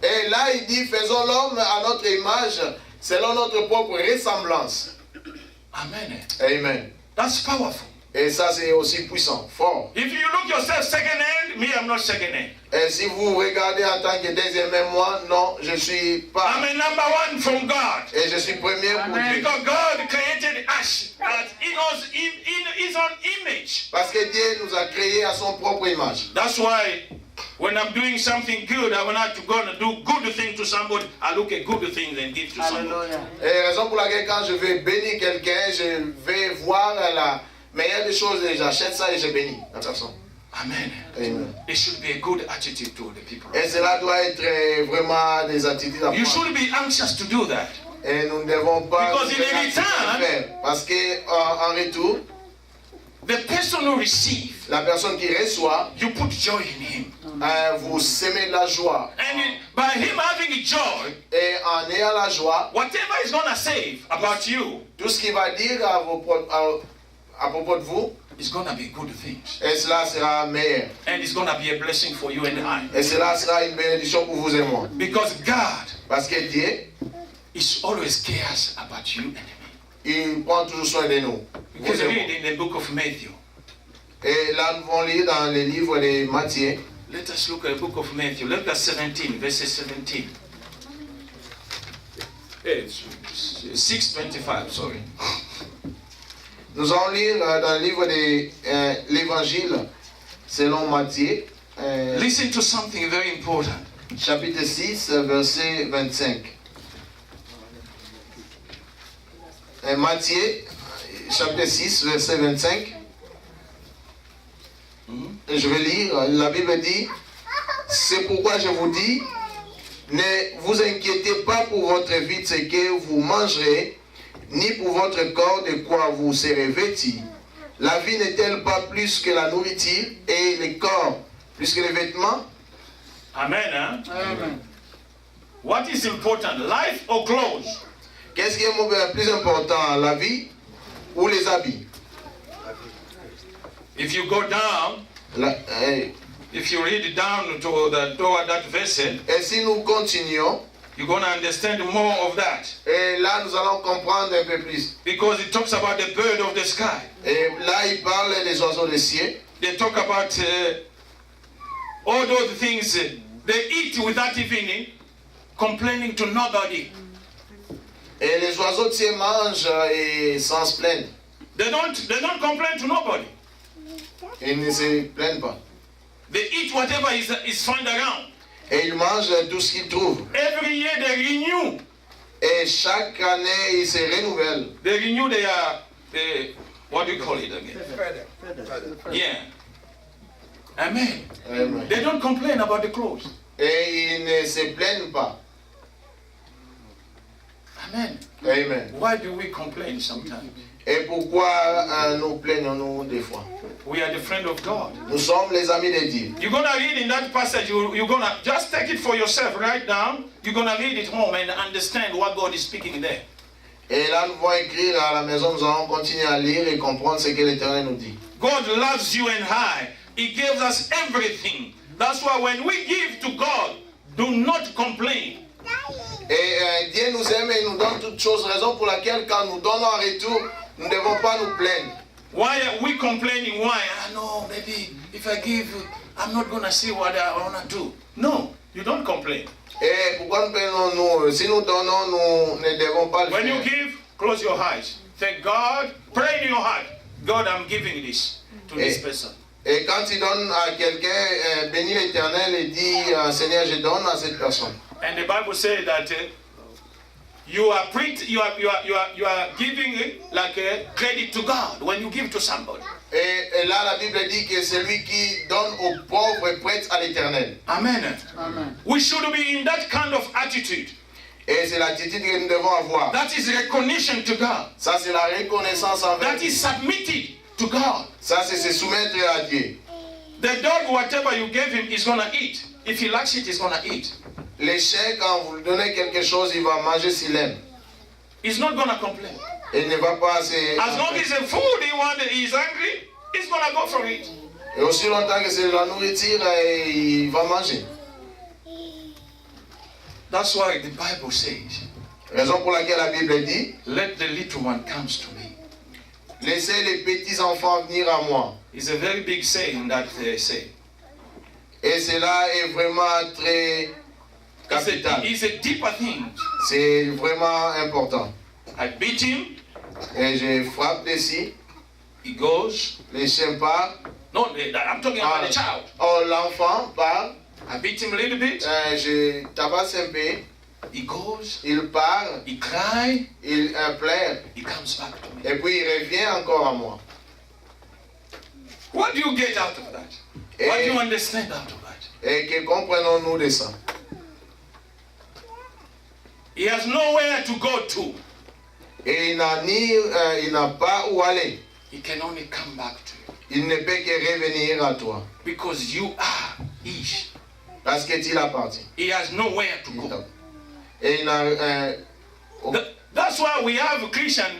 Speaker 6: Et là, il dit, faisons l'homme à notre image, selon notre propre ressemblance.
Speaker 4: Amen.
Speaker 6: Amen.
Speaker 4: That's powerful.
Speaker 6: Et ça, c'est aussi puissant, fort.
Speaker 4: If you look yourself second hand, me, I'm not second hand.
Speaker 6: Et si vous regardez en tant que deuxième, moi, non, je suis pas.
Speaker 4: I'm a number one from God.
Speaker 6: Et je suis premier pour Dieu.
Speaker 4: Because God created us in His own image.
Speaker 6: Parce que Dieu nous a créés à son propre image.
Speaker 4: That's why when I'm doing something good, I want to go and do good thing to somebody. I look at good things and give to somebody.
Speaker 6: Et raison pour laquelle quand je vais bénir quelqu'un, je vais voir la meilleure des choses et j'achète ça et je bénis la personne.
Speaker 4: Amen.
Speaker 6: Amen.
Speaker 4: It should be a good attitude to the people.
Speaker 6: Et cela doit être vraiment des attitudes à prendre.
Speaker 4: You should be anxious to do that.
Speaker 6: Et nous ne devons pas
Speaker 4: faire
Speaker 6: parce que en retour,
Speaker 4: the person who receives,
Speaker 6: la personne qui reçoit,
Speaker 4: you put joy in him.
Speaker 6: Vous semez la joie.
Speaker 4: And by him having joy,
Speaker 6: et en ayant la joie,
Speaker 4: whatever is going to say about you,
Speaker 6: tout ce qu'il va dire à propos de vous,
Speaker 4: it's going to be good things.
Speaker 6: Et cela sera meilleur.
Speaker 4: And it's going to be a blessing for you and I.
Speaker 6: Et cela sera une bénédiction pour vous et moi.
Speaker 4: Because God,
Speaker 6: parce que Dieu,
Speaker 4: is always cares about you and me.
Speaker 6: Il prend toujours soin de nous.
Speaker 4: You can read in the book of Matthew.
Speaker 6: Et là, nous allons lire dans les livres de Matthieu.
Speaker 4: Let us look at the book of Matthew. Look at 17, verse 17. It's 6:25, sorry.
Speaker 6: Nous allons lire dans le livre de l'Évangile selon Matthieu.
Speaker 4: Listen to something very important.
Speaker 6: Chapitre 6, verset 25. Matthieu, chapitre 6, verset 25. Je vais lire, la Bible dit, c'est pourquoi je vous dis, ne vous inquiétez pas pour votre vie de ce que vous mangerez, ni pour votre corps de quoi vous serez vêtis. La vie n'est-elle pas plus que la nourriture et les corps plus que les vêtements?
Speaker 4: Amen. Hein? Amen. What is important, life or clothes?
Speaker 6: Qu'est-ce qui est plus important, la vie ou les habits?
Speaker 4: If you go down, if you read down toward that verse,
Speaker 6: et si nous continuons,
Speaker 4: you're going to understand more of that.
Speaker 6: Et là, nous allons comprendre un peu plus.
Speaker 4: Because it talks about the bird of the sky.
Speaker 6: Et là, il parle des oiseaux des cieux.
Speaker 4: They talk about all those things. They eat without even complaining to nobody.
Speaker 6: Et les oiseaux de cieux mangent et sans se plaindre.
Speaker 4: They don't complain to nobody.
Speaker 6: Ils ne se plaignent pas.
Speaker 4: They eat whatever is found around.
Speaker 6: Et ils mangent tout ce qu'ils trouvent.
Speaker 4: Every year they renew.
Speaker 6: Et chaque année, ils se renouvellent.
Speaker 4: They renew their, what do you call it again? Yeah. Amen.
Speaker 6: Amen.
Speaker 4: They don't complain about the clothes.
Speaker 6: Et ils ne se plaignent pas.
Speaker 4: Amen.
Speaker 6: Amen.
Speaker 4: Why do we complain sometimes?
Speaker 6: Et pourquoi nous plaignons-nous des fois?
Speaker 4: We are the friend of God.
Speaker 6: Nous sommes les amis de Dieu.
Speaker 4: You're going to read in that passage, you're going to just take it for yourself, write down. You're going to read it home and understand what God is speaking there.
Speaker 6: Et là, nous allons écrire à la maison, nous allons continuer à lire et comprendre ce que l'Éternel nous dit.
Speaker 4: God loves you and I. He gives us everything. That's why when we give to God, do not complain.
Speaker 6: Et Dieu nous aime et nous donne toutes choses, raison pour laquelle quand nous donnons en retour, nous ne devons pas nous plaindre.
Speaker 4: Why are we complaining? Why? No, maybe if I give, I'm not going to see what I want to do. No, you don't complain.
Speaker 6: Et pourquoi nous plaignons-nous? Si nous donnons, nous ne devons pas le
Speaker 4: When you
Speaker 6: faire.
Speaker 4: give, close your eyes. Say, God, pray in your heart. God, I'm giving this to this person.
Speaker 6: Et quand tu donnes à quelqu'un, bénis l'Éternel et dis, Seigneur, je donne à cette personne.
Speaker 4: And the Bible says that you are giving like credit to God when you give to somebody.
Speaker 6: Et là, la Bible dit que celui qui donne aux pauvres prête à l'Éternel.
Speaker 4: Amen. Amen. We should be in that kind of attitude.
Speaker 6: Et c'est l'attitude que nous devons avoir.
Speaker 4: That is recognition to God.
Speaker 6: Ça, c'est la reconnaissance envers
Speaker 4: That
Speaker 6: Dieu.
Speaker 4: is submitted to God.
Speaker 6: Ça, c'est se soumettre à Dieu.
Speaker 4: The dog, whatever you gave him, is going to eat. If he likes it, he's going to eat.
Speaker 6: Le chien, quand vous lui donnez quelque chose, il va manger s'il aime.
Speaker 4: He's not going to complain.
Speaker 6: Il ne va pas se...
Speaker 4: As long as the food he wants, he's hungry, he's going to go for it.
Speaker 6: Et aussi longtemps que c'est la nourriture, il va manger.
Speaker 4: That's why the Bible says,
Speaker 6: Raison pour laquelle la Bible dit,
Speaker 4: let the little one comes to me.
Speaker 6: laissez les petits enfants venir à moi.
Speaker 4: It's a very big saying that they say.
Speaker 6: Et cela est vraiment très capital.
Speaker 4: It's a deeper thing.
Speaker 6: C'est vraiment important.
Speaker 4: I beat him,
Speaker 6: Et je frappe dessus,
Speaker 4: he goes.
Speaker 6: les chiens partent.
Speaker 4: No, I'm talking about the child.
Speaker 6: Oh, l'enfant part.
Speaker 4: I beat him a little bit.
Speaker 6: Je tabasse un peu.
Speaker 4: He goes,
Speaker 6: Il part.
Speaker 4: he cries,
Speaker 6: Il pleure.
Speaker 4: he comes back to me.
Speaker 6: Et puis il revient encore à moi.
Speaker 4: What do you get out of that? What do you understand out of that?
Speaker 6: Et que comprenons-nous de ça?
Speaker 4: He has nowhere to go to.
Speaker 6: Et il n'a pas où aller.
Speaker 4: He can only come back to you.
Speaker 6: Il ne peut que revenir à toi.
Speaker 4: Because you are his.
Speaker 6: Parce que tu l'appartiens.
Speaker 4: He has nowhere to go.
Speaker 6: Et il n'a...
Speaker 4: That's why we have a Christian.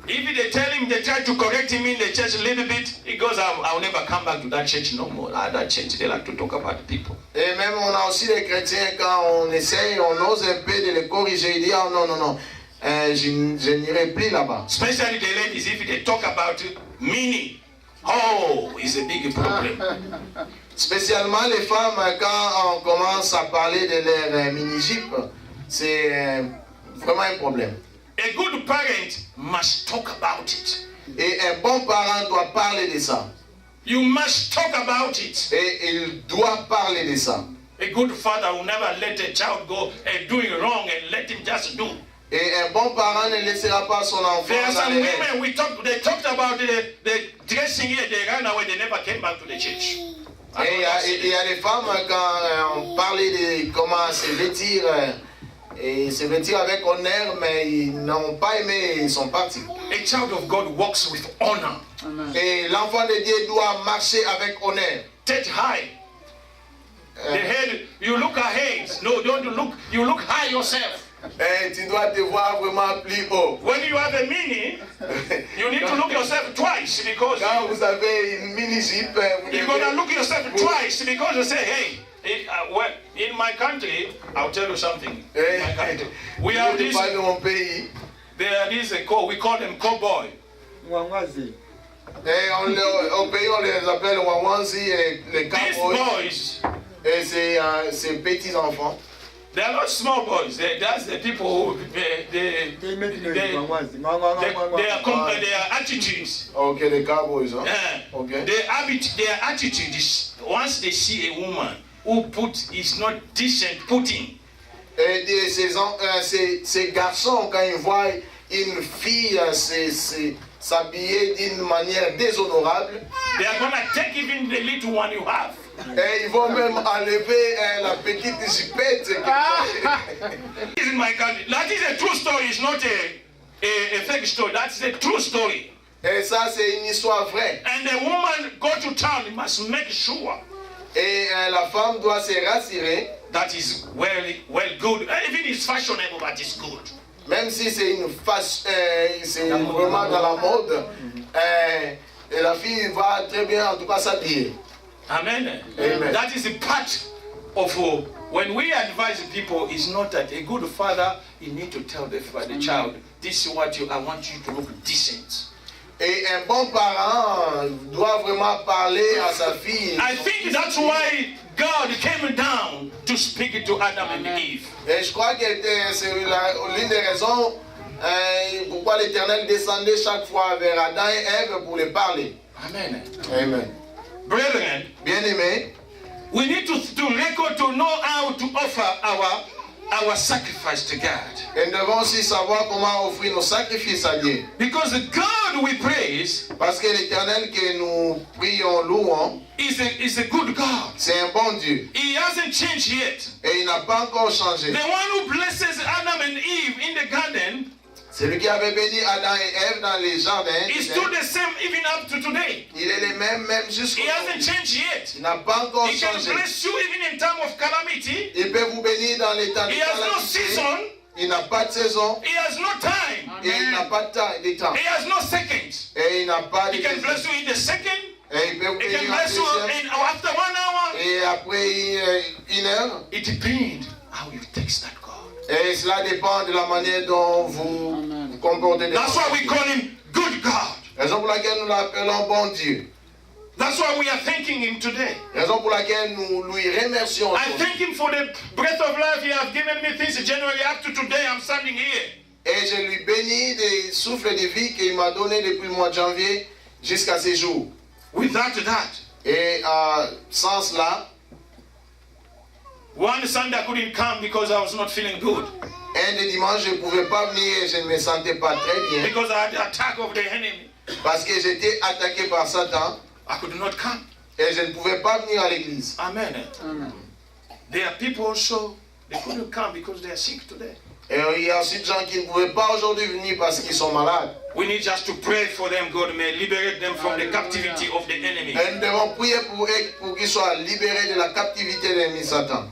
Speaker 4: If they tell him, they try to correct him in the church a little bit, he goes, I'll never come back to that church no more. That church, they like to talk about people.
Speaker 6: Et même on a aussi les chrétiens, quand on essaye, on ose un peu de les corriger, ils disent, oh non, non, non, je n'irai plus là-bas.
Speaker 4: Especially the ladies, if they talk about meaning. Oh, it's a big problem.
Speaker 6: Spécialement les femmes, quand on commence à parler de leur mini-jupe, c'est vraiment un problème.
Speaker 4: A good parent must talk about it.
Speaker 6: Et un bon parent doit parler de ça.
Speaker 4: You must talk about it.
Speaker 6: Et il doit parler de ça.
Speaker 4: A good father will never let a child go doing wrong and let him just do.
Speaker 6: Et un bon parent ne laissera pas son enfant
Speaker 4: There are
Speaker 6: dans
Speaker 4: some
Speaker 6: les rêves.
Speaker 4: women, they talked about the dressing here, they ran away, they never came back to the church.
Speaker 6: Et il y a des femmes, quand on parlait de comment se vêtir, et se vêtir avec honneur, mais ils n'ont pas aimé, ils sont partis.
Speaker 4: A child of God walks with honor.
Speaker 6: Et l'enfant de Dieu doit marcher avec honneur.
Speaker 4: Tête high. The head, you look ahead. No, don't look. You look high yourself.
Speaker 6: Et tu dois te voir vraiment plus haut.
Speaker 4: When you have a mini, you need to look yourself twice because
Speaker 6: Quand vous avez une mini-jeep, vous
Speaker 4: you're
Speaker 6: devez...
Speaker 4: gonna look yourself twice because you say, hey. Well, in my country, I'll tell you something. In my country, we have this.
Speaker 6: Pas de mon pays.
Speaker 4: There are these we call them cowboy.
Speaker 6: Et au pays, on les appelle Wawansi et les
Speaker 4: These
Speaker 6: cowboys.
Speaker 4: boys,
Speaker 6: Et c'est petits enfants.
Speaker 4: they are not small boys. That's the people who their attitudes.
Speaker 6: Ok, les cowboys. Hein?
Speaker 4: Okay. Their attitude is once they see a woman who is not decent putting.
Speaker 6: Et ces garçons, quand ils voient une fille s'habiller d'une manière déshonorable,
Speaker 4: They are gonna take even the little one you have.
Speaker 6: et ils vont même enlever la petite jupette.
Speaker 4: In my country, that is a true story. It's not a fake story. That's a true story.
Speaker 6: Et ça, c'est une histoire vraie.
Speaker 4: And the woman go to town. You must make sure
Speaker 6: Et la femme doit se rassurer,
Speaker 4: that is well good. Even it's fashionable, but it's good.
Speaker 6: même si c'est une face, c'est vraiment dans la mode, et la fille va très bien en tout cas s'habiller.
Speaker 4: Amen.
Speaker 6: Amen.
Speaker 4: That is a part of when we advise people. Is not that a good father. You need to tell the child, this is what I want you to look decent.
Speaker 6: Et un bon parent doit vraiment parler à sa fille.
Speaker 4: I think that's why God came down to speak to Adam and Eve.
Speaker 6: Et je crois que c'est l'une des raisons pourquoi l'Éternel descendait chaque fois vers Adam et Ève pour les parler.
Speaker 4: Amen.
Speaker 6: Amen.
Speaker 4: Brethren,
Speaker 6: Bien-aimés,
Speaker 4: we need to record to know how to offer our sacrifice to God.
Speaker 6: et nous devons aussi savoir comment offrir nos sacrifices à Dieu.
Speaker 4: Because the God we praise
Speaker 6: Parce que l'Éternel que nous prions, louons,
Speaker 4: is a good God.
Speaker 6: c'est un bon Dieu.
Speaker 4: He hasn't changed yet.
Speaker 6: Et il n'a pas encore changé.
Speaker 4: The one who blesses Adam and Eve in the garden
Speaker 6: Celui qui avait béni Adam et Ève dans les jardins,
Speaker 4: is still the same even up to today.
Speaker 6: il est le même jusqu'au
Speaker 4: He hasn't
Speaker 6: jour.
Speaker 4: changed yet.
Speaker 6: Il n'a pas encore
Speaker 4: He can
Speaker 6: changé.
Speaker 4: bless you even in time of calamity.
Speaker 6: Il peut vous bénir dans les temps de
Speaker 4: He has no
Speaker 6: calamité.
Speaker 4: season.
Speaker 6: Il n'a pas de saison.
Speaker 4: He has no time.
Speaker 6: Et il n'a pas de temps.
Speaker 4: He has no seconds.
Speaker 6: Et il n'a pas de
Speaker 4: He can
Speaker 6: temps.
Speaker 4: bless you in the second.
Speaker 6: Et il peut vous
Speaker 4: He can
Speaker 6: bénir en
Speaker 4: bless you
Speaker 6: deuxième.
Speaker 4: after 1 hour.
Speaker 6: Et après une heure.
Speaker 4: It depends how you text that God.
Speaker 6: Et cela dépend de la manière dont vous vous comportez.
Speaker 4: That's why we call him good God.
Speaker 6: Raison pour laquelle nous l'appelons bon Dieu.
Speaker 4: That's why we are thanking him today.
Speaker 6: Raison pour laquelle nous lui remercions.
Speaker 4: I thank him for the breath of life he has given me since January up to today. I'm standing here.
Speaker 6: Et je lui bénis des souffles de vie qu'il m'a donné depuis le mois de janvier jusqu'à ces jours.
Speaker 4: Without that,
Speaker 6: Et sans cela,
Speaker 4: one Sunday I couldn't come because I was not feeling good.
Speaker 6: un des dimanches, je ne pouvais pas venir et je ne me sentais pas très bien.
Speaker 4: Because I had the attack of the enemy.
Speaker 6: Parce que j'étais attaqué par Satan
Speaker 4: I could not come.
Speaker 6: et je ne pouvais pas venir à l'église.
Speaker 4: Amen. There are people also, they couldn't come because they are sick today.
Speaker 6: Et il y a aussi des gens qui ne pouvaient pas aujourd'hui venir parce qu'ils sont malades.
Speaker 4: We need just to pray for them. God may liberate them from the captivity of the enemy.
Speaker 6: Et nous devons prier pour eux pour qu'ils soient libérés de la captivité de l'ennemi Satan.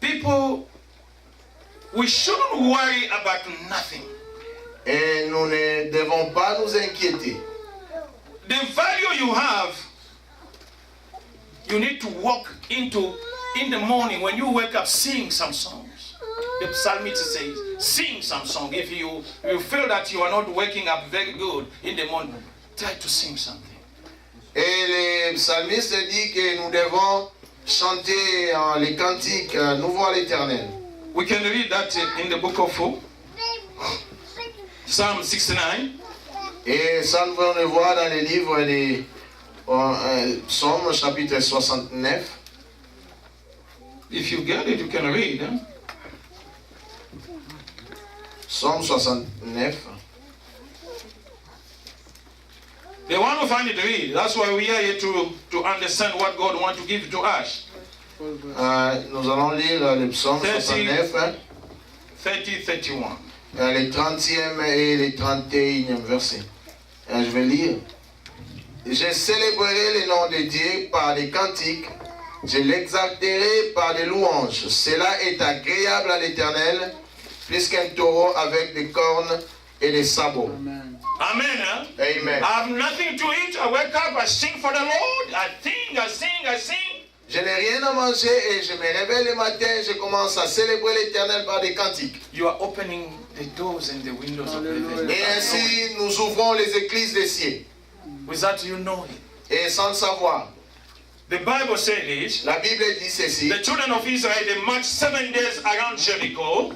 Speaker 4: People, we shouldn't worry about nothing.
Speaker 6: Et nous ne devons pas nous inquiéter.
Speaker 4: The value you have, you need to walk into in the morning when you wake up, sing some songs. The psalmist says, sing some song. If you feel that you are not waking up very good in the morning, try to sing something.
Speaker 6: Et le psalmiste dit que nous devons chanter les cantiques nouveaux à l'Éternel.
Speaker 4: We can read that in the book of Psalm 69.
Speaker 6: Et ça, nous pouvons le voir dans les livres des Psaumes, chapitre 69.
Speaker 4: If you get it, you can read. Huh?
Speaker 6: Psaume 69.
Speaker 4: The one who find it, read. That's why we are here to understand what God wants to give to us.
Speaker 6: Nous allons lire le psaume 69,
Speaker 4: 30-31.
Speaker 6: les 30e et les 31e versets. Je vais lire. Je célébrerai le nom de Dieu par des cantiques, je l'exalterai par des louanges. Cela est agréable à l'Éternel, plus qu'un taureau avec des cornes et des sabots.
Speaker 4: Amen. Huh?
Speaker 6: Amen.
Speaker 4: I have nothing to eat. I wake up, I sing for the Lord. I sing, I sing, I sing.
Speaker 6: Je n'ai rien à manger et je me réveille le matin, je commence à célébrer l'Éternel par des cantiques.
Speaker 4: You are opening the doors and the windows of heaven.
Speaker 6: Et ainsi, nous ouvrons les églises des cieux.
Speaker 4: Without you knowing.
Speaker 6: Et sans le savoir.
Speaker 4: The Bible says this.
Speaker 6: La Bible dit ceci.
Speaker 4: The children of Israel, they marched 7 days around Jericho.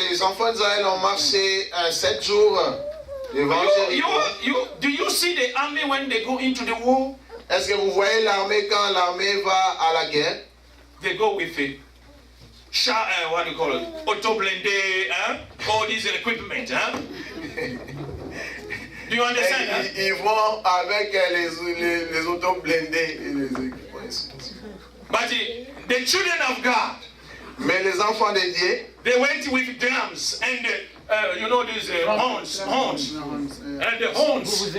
Speaker 6: Les enfants d'Israël ont marché 7 jours devant Jéricho.
Speaker 4: Do you see the army when they go into the war?
Speaker 6: Est-ce que vous voyez l'armée quand l'armée va à la guerre?
Speaker 4: They go with it. What do you call it? Auto blindé, all these equipment. Do you understand?
Speaker 6: Ils vont avec les autos blindés et les équipements.
Speaker 4: But the children of God,
Speaker 6: mais les enfants de Dieu,
Speaker 4: they went with drums and you know these horns, and the horns.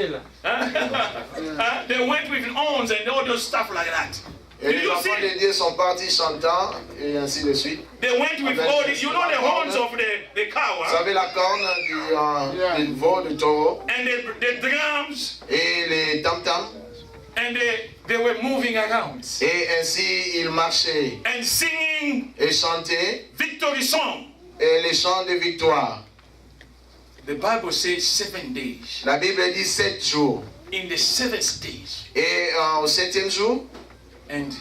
Speaker 4: They went with horns and all those stuff like that.
Speaker 6: Et les enfants de Dieu sont partis chantant et ainsi de suite.
Speaker 4: They went with all the, you know, the horns of the cow.
Speaker 6: Vous savez la corne du veau, du taureau.
Speaker 4: And the drums.
Speaker 6: Et les tam-tams.
Speaker 4: And they were moving around.
Speaker 6: Et ainsi ils marchaient.
Speaker 4: And singing.
Speaker 6: Et chantaient.
Speaker 4: Victory song.
Speaker 6: Et les chants de victoire.
Speaker 4: The Bible says 7 days.
Speaker 6: La Bible dit 7 jours.
Speaker 4: In the 7th day.
Speaker 6: Et au 7e jour.
Speaker 4: And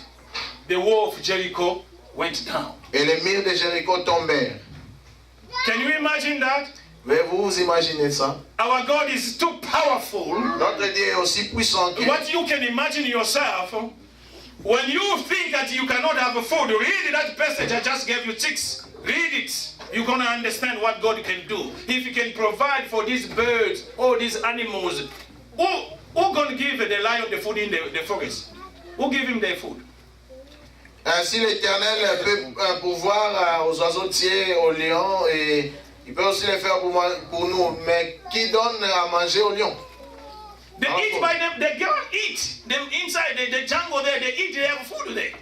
Speaker 4: the wall of Jericho went down.
Speaker 6: Et les murs de Jéricho tombèrent.
Speaker 4: Can you imagine that?
Speaker 6: Pouvez-vous vous imaginer ça?
Speaker 4: Our God is too powerful.
Speaker 6: Notre Dieu est aussi puissant que...
Speaker 4: What you can imagine yourself, when you think that you cannot have a food, read that passage I just gave you 6. Read it. You're going to understand what God can do. If He can provide for these birds, all these animals, who going to give the lion the food in the forest? Who give him their food?
Speaker 6: Ainsi l'Éternel peut pourvoir aux oiseaux de ciel, aux lions, et il peut aussi le faire pour nous. Mais qui donne à manger aux lions?
Speaker 4: They eat by them, they go eat. Them inside the jungle there, they eat, they have food there.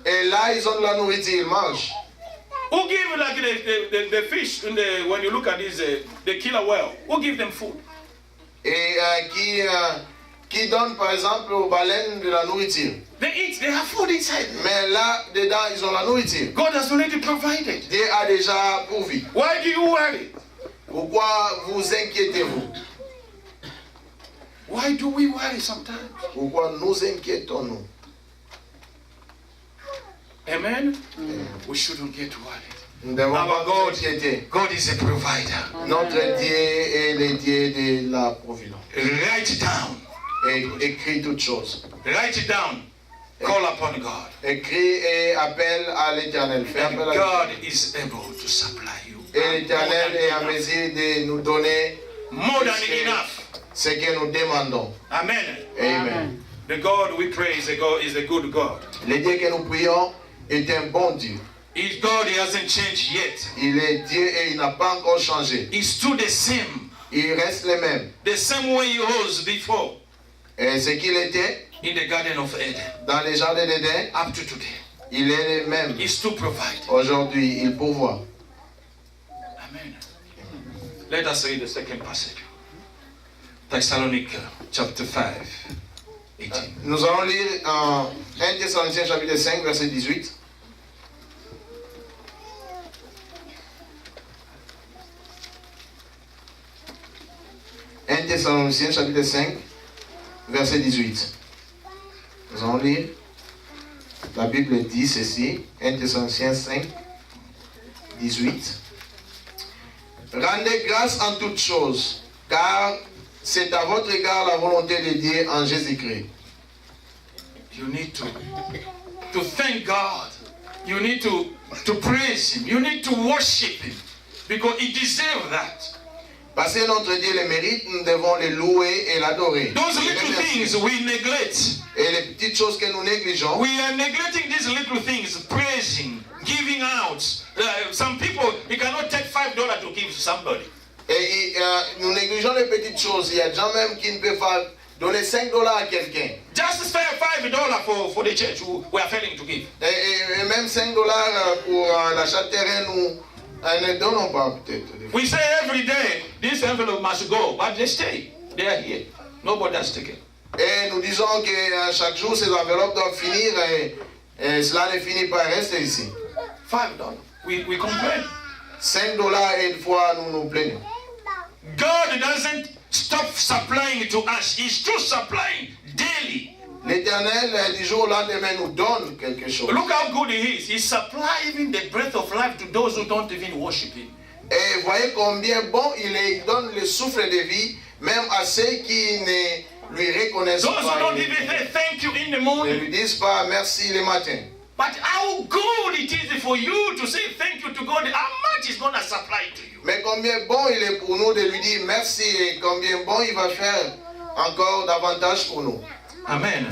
Speaker 6: Et là, ils ont de la nourriture, ils mangent.
Speaker 4: Who give like the fish, when you look at this, the killer whale, who give them food?
Speaker 6: Et qui donne par exemple aux baleines de la nourriture?
Speaker 4: They eat, they have food inside.
Speaker 6: Mais là, dedans, ils ont la nourriture.
Speaker 4: God has already provided.
Speaker 6: Dieu a déjà pourvu.
Speaker 4: Why do you worry?
Speaker 6: Pourquoi vous inquiétez-vous?
Speaker 4: Why do we worry sometimes?
Speaker 6: Pourquoi nous inquiétons-nous?
Speaker 4: Amen? We shouldn't get worried.
Speaker 6: Nous devons
Speaker 4: Our
Speaker 6: pas nous
Speaker 4: God,
Speaker 6: inquiéter.
Speaker 4: God is a provider.
Speaker 6: Notre Dieu est le Dieu de la providence.
Speaker 4: Write it down.
Speaker 6: Et écris toutes choses.
Speaker 4: Write it down. Call upon God.
Speaker 6: Écris et appelle à l'Éternel. Fais
Speaker 4: And
Speaker 6: appel à
Speaker 4: God
Speaker 6: l'Éternel.
Speaker 4: is able to supply you.
Speaker 6: Et l'Éternel est à mesure de nous donner
Speaker 4: More than enough.
Speaker 6: ce que nous demandons.
Speaker 4: Amen.
Speaker 6: Amen.
Speaker 4: The God we pray is a good God.
Speaker 6: Le Dieu que nous prions est un bon Dieu.
Speaker 4: His God, He hasn't changed yet.
Speaker 6: Il est Dieu et il n'a pas encore changé.
Speaker 4: He's still the same.
Speaker 6: Il reste le même.
Speaker 4: The same way He was before
Speaker 6: Et ce qu'il était
Speaker 4: in the Garden of Eden.
Speaker 6: dans les jardins d'Éden,
Speaker 4: Up to today.
Speaker 6: il est le même.
Speaker 4: He's still providing.
Speaker 6: Aujourd'hui, il pourvoit.
Speaker 4: Amen. Let us read the second passage. Thessalonica chapter 5, 18.
Speaker 6: Nous allons lire en 1 Thessaloniciens chapitre 5, verset 18. « 1 Thessaloniciens chapitre 5, verset 18. Nous allons lire. La Bible dit ceci, 1 Thessaloniciens 5, 18. Rendez grâce en toutes choses, car c'est à votre égard la volonté de Dieu en Jésus-Christ.
Speaker 4: You need to thank God. You need to praise Him. You need to worship Him. Because He deserves that.
Speaker 6: Parce que notre Dieu le mérite, nous devons le louer et l'adorer.
Speaker 4: Those little things we neglect.
Speaker 6: Et les petites choses que nous négligeons,
Speaker 4: We are neglecting these little things, praising, giving out. Some people, you cannot take $5 to give to somebody.
Speaker 6: et nous négligeons les petites choses. Il y a des gens même qui ne peuvent pas donner $5 à quelqu'un.
Speaker 4: Just spare $5 for the church we are failing to give.
Speaker 6: Et même $5 pour l'achat de terrain, nous ne donnons pas peut-être.
Speaker 4: We say every day, this envelope must go, but they stay. They are here. Nobody has taken.
Speaker 6: Et nous disons que chaque jour, ces enveloppes doivent finir et cela ne finit pas rester ici.
Speaker 4: $5. We complain.
Speaker 6: $5 et une fois nous nous plaignons.
Speaker 4: God doesn't stop supplying to us. He's still supplying daily.
Speaker 6: L'Éternel, du jour au lendemain, nous donne quelque chose.
Speaker 4: Look how good he is. He supplies even the breath of life to those who don't even worship him.
Speaker 6: Et voyez combien bon il est. Il donne le souffle de vie, même à ceux qui ne lui reconnaissent
Speaker 4: Those
Speaker 6: pas.
Speaker 4: who don't even say thank you in the
Speaker 6: Ne
Speaker 4: morning.
Speaker 6: lui disent pas merci le matin.
Speaker 4: But how good it is for you to say thank you to God. How much is going to supply to you?
Speaker 6: Mais combien bon il est pour nous de lui dire merci et combien bon il va faire encore davantage pour nous.
Speaker 4: Amen.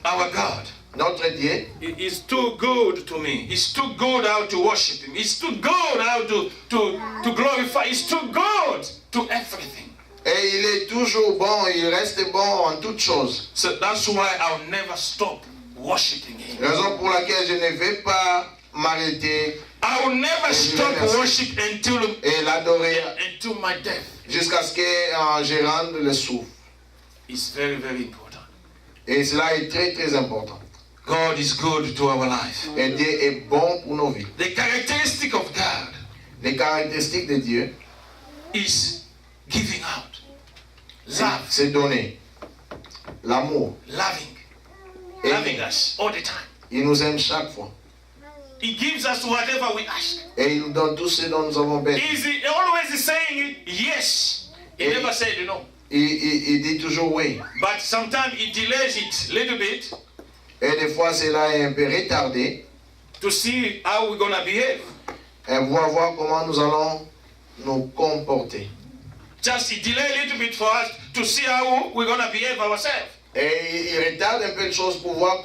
Speaker 4: Our God.
Speaker 6: Notre Dieu,
Speaker 4: He's too good to me. He's too good how to worship him. He's too good how to glorify. He's too good to everything.
Speaker 6: et il est toujours bon, il reste bon en toutes choses.
Speaker 4: So that's why I'll never stop worshiping him.
Speaker 6: Raison pour laquelle je ne vais pas m'arrêter
Speaker 4: I will never stop worship
Speaker 6: et l'adorer
Speaker 4: until my death.
Speaker 6: jusqu'à ce que je rende le souffle.
Speaker 4: It's very, very important.
Speaker 6: Et cela est très très important.
Speaker 4: God is good to our life.
Speaker 6: Et Dieu est bon pour nos vies.
Speaker 4: The characteristic of God
Speaker 6: Les caractéristiques de Dieu,
Speaker 4: is giving out, love,
Speaker 6: c'est donner l'amour.
Speaker 4: loving, loving us all the time.
Speaker 6: Il nous aime chaque fois.
Speaker 4: He gives us whatever we ask.
Speaker 6: Et il nous donne tout ce dont nous avons besoin.
Speaker 4: Is he always saying yes? He never said no.
Speaker 6: Il dit toujours oui.
Speaker 4: But sometimes he delays it a little bit
Speaker 6: Et des fois, cela est un peu retardé.
Speaker 4: to see how we're going to behave.
Speaker 6: Et on va voir comment nous allons nous comporter.
Speaker 4: Just he delay a little bit for us to see how we're going to behave ourselves.
Speaker 6: Et il retarde un peu de choses pour voir